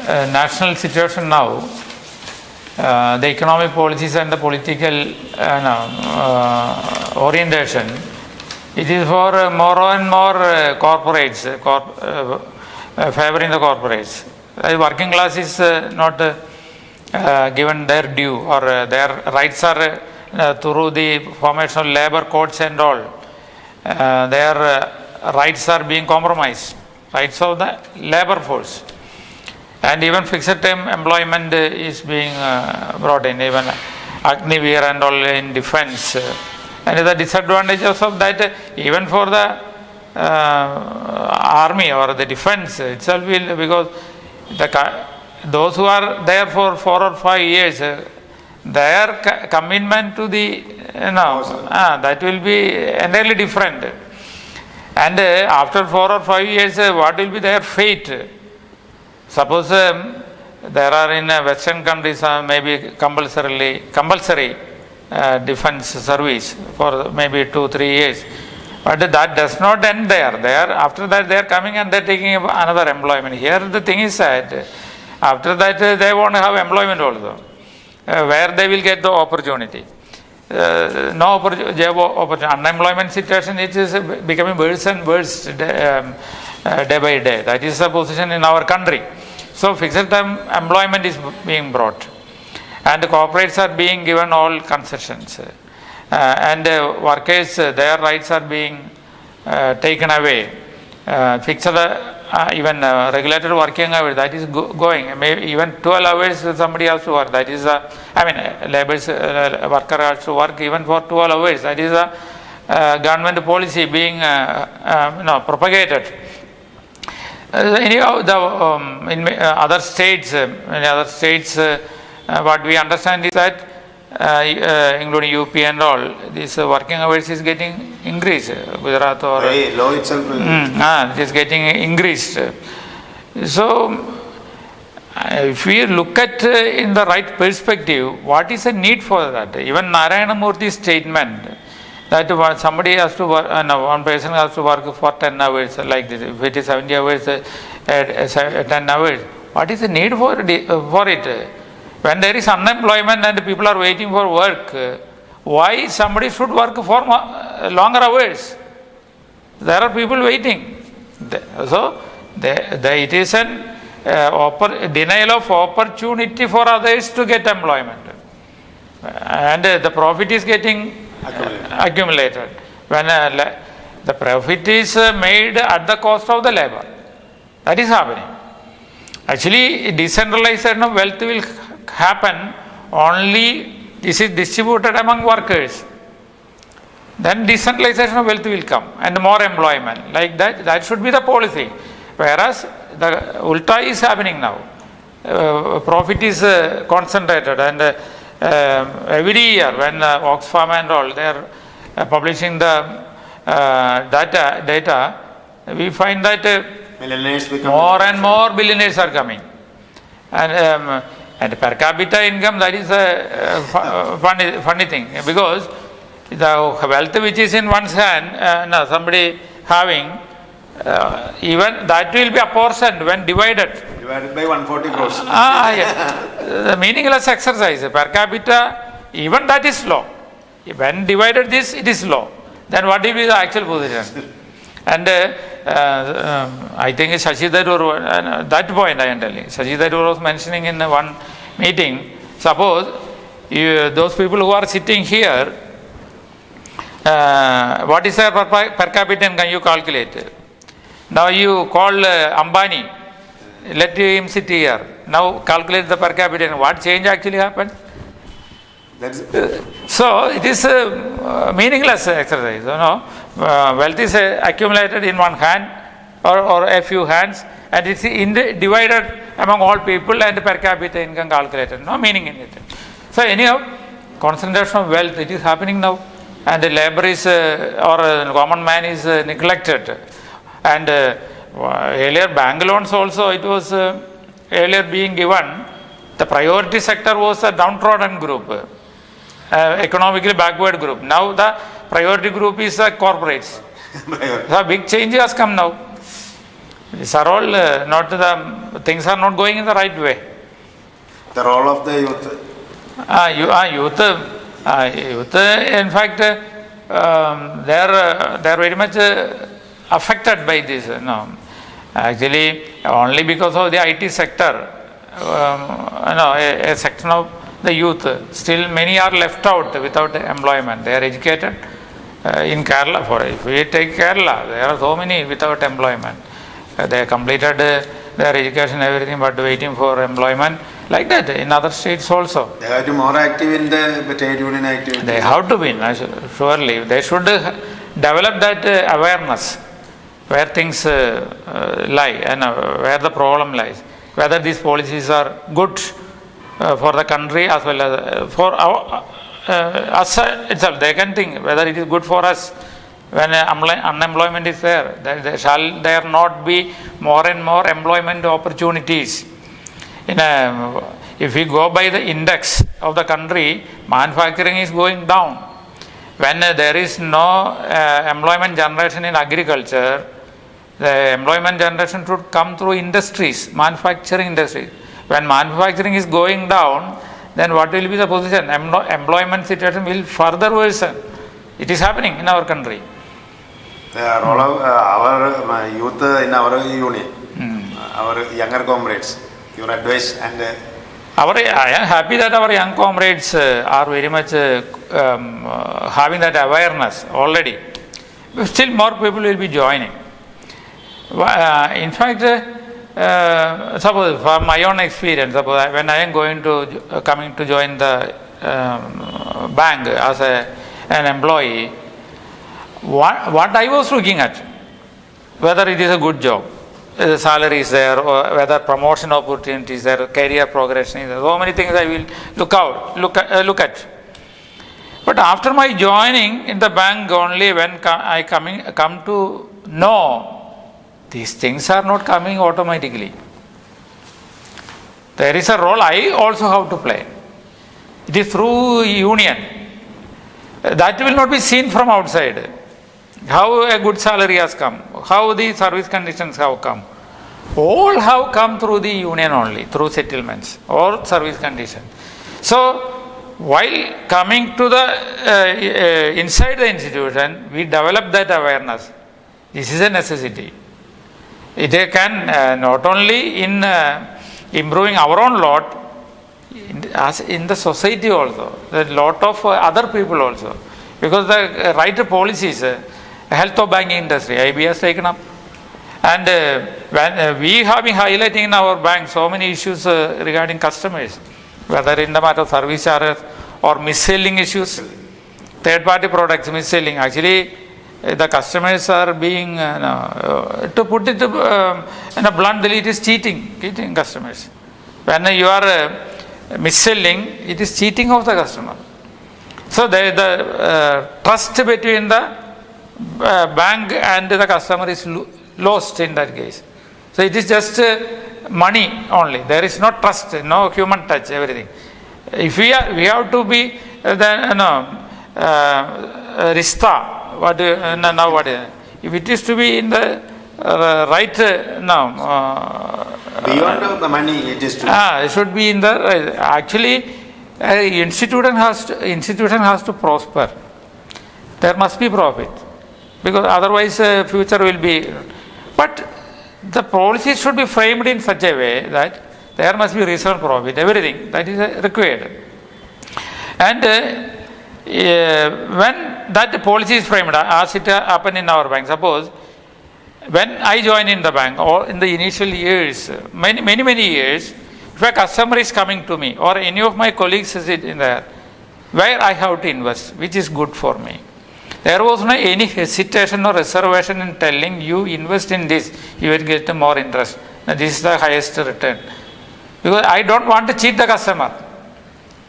national situation now, the economic policies and the political orientation, it is for more and more corporates, favoring the corporates. The working class is not given their due, or their rights are through the formation of labor codes and all. Their rights are being compromised. Rights of the labor force, and even fixed term employment is being brought in, even Agniveer and all in defense, and the disadvantages of that even for the army or the defense itself will, because those who are there for 4 or 5 years, their commitment to the that will be entirely different. And after 4 or 5 years, what will be their fate? Suppose there are in Western countries maybe compulsory defense service for maybe 2-3 years, but that does not end there. After that they are coming and they are taking another employment. Here the thing is that after that they want to have employment also, where they will get the opportunity. No job opportunity. Unemployment situation, it is becoming worse and worse day by day. That is the position in our country. So fixed term employment is being brought, and the corporates are being given all concessions, and workers, their rights are being taken away. Fixed even regulated working hours, that is going. Maybe even 12 hours somebody has to work. That is labor's worker has to work even for 12 hours. That is a government policy being propagated. Anyhow, in other states, what we understand is that including UP and all, this working hours is getting increased. Gujarat or law itself it is getting increased. So if we look at in the right perspective, what is the need for that? Even Narayana Murthy's statement that somebody has to work, one person has to work for 10 hours like this. If it is 70 hours, 10 hours, what is the need for it? When there is unemployment and people are waiting for work, why somebody should work for longer hours? There are people waiting. So, it is an denial of opportunity for others to get employment. And the profit is getting accumulated. When the profit is made at the cost of the labor. That is happening. Actually, decentralization of wealth will happen only this is distributed among workers. Then decentralization of wealth will come and more employment. Like that should be the policy. Whereas the ulta is happening now. Profit is concentrated, and every year when Oxfam and all they are publishing the data, we find that more and more billionaires are coming, and per capita income, that is a funny thing, because the wealth which is in one's hand, somebody having, even that will be apportioned when divided by 140 crores. The meaningless exercise. Per capita, even that is low. When divided this, it is low. Then what will be the actual position? And I think Shashi Tharoor, that point I am telling. Shashi Tharoor was mentioning in one meeting, suppose those people who are sitting here, what is their per capita income, you calculate. Now you call Ambani, let him sit here. Now calculate the per capita income. What change actually happened? So it is a meaningless exercise. Wealth is accumulated in one hand or a few hands, and it is divided among all people, and per capita income calculated. No meaning in it. So anyhow, concentration of wealth, it is happening now, and the labor is or common man is neglected. And earlier bank loans also, it was earlier being given. The priority sector was a downtrodden group. Economically backward group. Now the priority group is corporates. So big change has come now. These are all things are not going in the right way. The role of the youth. Youth, in fact, they are very much affected by this. Actually, only because of the IT sector, a section of the youth, still many are left out without employment. They are educated in Kerala. If we take Kerala, there are so many without employment. They completed their education, everything, but waiting for employment. Like that in other states also. They have to be more active in the trade union activities. They have to be, surely. They should develop that awareness where things lie and where the problem lies. Whether these policies are good for the country as well as for us itself. They can think whether it is good for us when unemployment is there. Shall there not be more and more employment opportunities? If we go by the index of the country, manufacturing is going down. When there is no employment generation in agriculture, the employment generation should come through industries, manufacturing industries. When manufacturing is going down, then what will be the position? Employment situation will further worsen. It is happening in our country. The role of our youth in our union, our younger comrades, your advice and... I am happy that our young comrades are very much having that awareness already. But still more people will be joining. In fact, suppose from my own experience, suppose when I am coming to join the bank as an employee, what I was looking at, whether it is a good job, the salary is there, or whether promotion opportunities there, career progression is there. So many things I will look at. But after my joining in the bank, only when I come to know, these things are not coming automatically. There is a role I also have to play. It is through union. That will not be seen from outside. How a good salary has come, how the service conditions have come, all have come through the union only, through settlements or service condition. So, while coming to the inside the institution, we develop that awareness. This is a necessity. It can not only in improving our own lot, as in the society also, the lot of other people also, because the right policies, health of banking industry, AIBEA has taken up, and when we have been highlighting in our bank so many issues regarding customers, whether in the matter of service charges or mis-selling issues, third-party products mis-selling. Actually, the customers are being, to put it in a bluntly, it is cheating customers. When you are mis-selling, it is cheating of the customer. So the trust between the bank and the customer is lost in that case. So it is just money only. There is no trust, no human touch, everything. If we have to be rista. If it is to be in the right beyond the money, it is it should be in the actually institution has to prosper. There must be profit, because otherwise future will be. But the policy should be framed in such a way that there must be reasonable profit, everything that is required. And when that policy is framed, as it happened in our bank, suppose when I joined in the bank or in the initial years, many years, if a customer is coming to me or any of my colleagues is in there, where I have to invest, which is good for me, there was no any hesitation or reservation in telling you invest in this, you will get more interest. Now, this is the highest return, because I don't want to cheat the customer.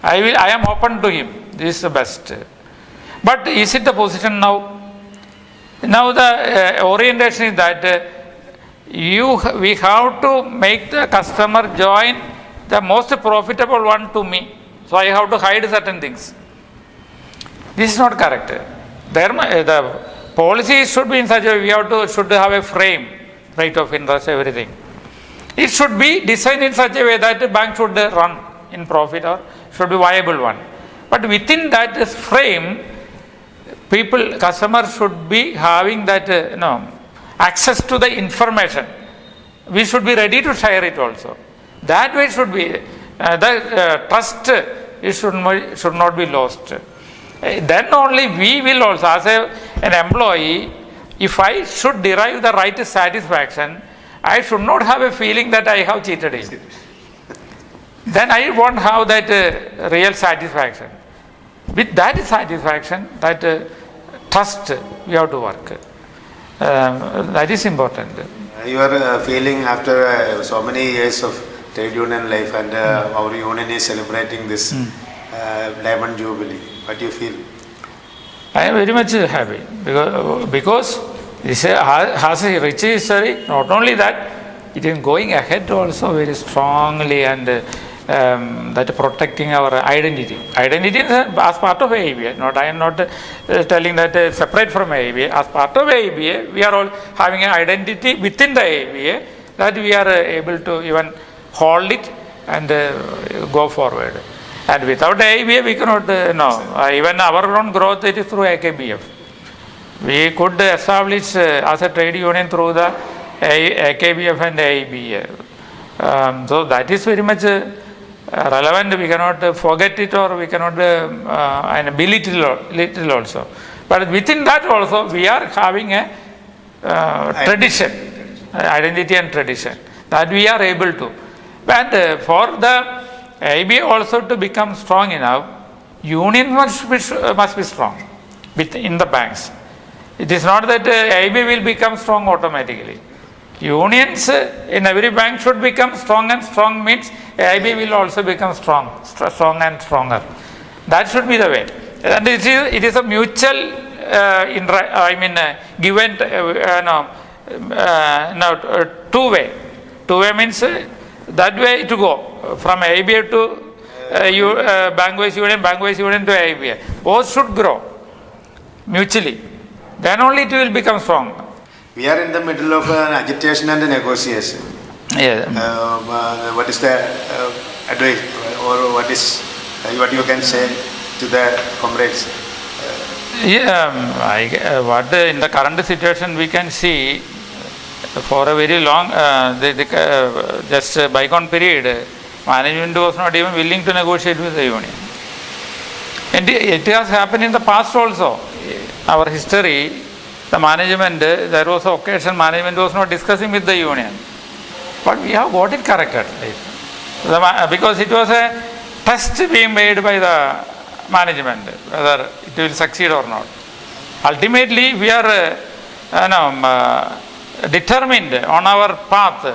I am open to him. This is the best. But is it the position now? Now the orientation is that we have to make the customer join the most profitable one to me. So I have to hide certain things. This is not correct. The policy should be in such a way, should have a frame, rate of interest, everything. It should be designed in such a way that the bank should run in profit or should be viable one. But within that frame, customers should be having that access to the information. We should be ready to share it also. That way should be the trust should not be lost. Then only we will also, as an employee, if I should derive the right satisfaction, I should not have a feeling that I have cheated him. Then I won't have that real satisfaction. With that satisfaction, that trust, we have to work. That is important. You are feeling after so many years of trade union life, and our union is celebrating this Diamond Jubilee. What do you feel? I am very much happy, because this has a rich history. Not only that, it is going ahead also very strongly, and that protecting our identity. Identity as part of AIBEA. I am not telling that separate from AIBEA. As part of AIBEA, we are all having an identity within the AIBEA that we are able to even hold it and go forward. And without AIBEA, we cannot even our own growth, it is through AKBF. We could establish as a trade union through the AKBF and AIBEA. So that is very much relevant. We cannot forget it, or we cannot belittle also. But within that also, we are having a tradition, identity and tradition, that we are able to. And for the AIBEA also to become strong enough, union must be strong in the banks. It is not that AIBEA will become strong automatically. Unions in every bank should become strong, and strong means AIBEA will also become strong and stronger. That should be the way. And it is a mutual give and two-way. Two-way means that way to go from AIBEA to bank-wise union to AIBEA. Both should grow mutually. Then only it will become strong. We are in the middle of an agitation and a negotiation. Yeah. What is the advice or what you can say to the comrades? What in the current situation we can see for a very long, just bygone period, management was not even willing to negotiate with the union. And it has happened in the past also. Our history, the management, there was an occasion management was not discussing with the union. But we have got it corrected. Because it was a test being made by the management, whether it will succeed or not. Ultimately, we are determined on our path.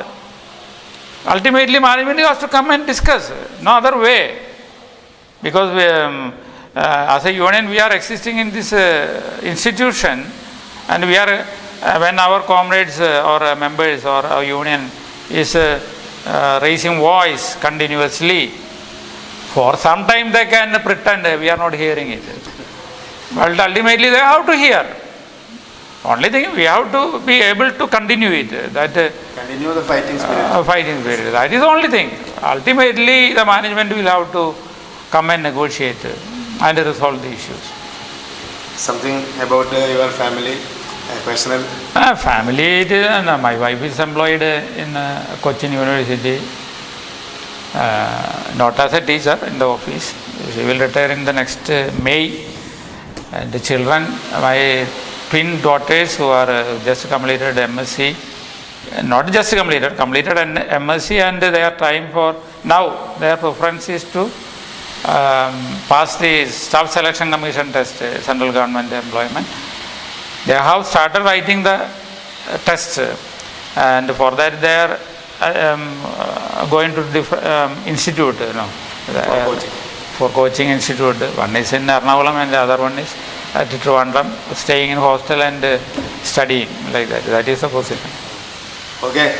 Ultimately, management has to come and discuss. No other way. Because as a union, we are existing in this institution, and we are, when our comrades or members or our union is raising voice continuously, for some time they can pretend we are not hearing it. But ultimately they have to hear. Only thing, we have to be able to continue it. Continue the fighting spirit. Fighting spirit. That is the only thing. Ultimately the management will have to come and negotiate and resolve the issues. Something about your family, personal? Family, my wife is employed in Cochin University, not as a teacher in the office. She will retire in the next May. And the children, my twin daughters who are just completed MSc, not just completed an MSc, and they are trying for, now their preference is to pass the Staff Selection Commission test, Central Government Employment. They have started writing the test, and for that they are going to institute, for coaching institute. One is in Ernakulam and the other one is at Trivandrum, staying in hostel and studying like that. That is the position. Okay.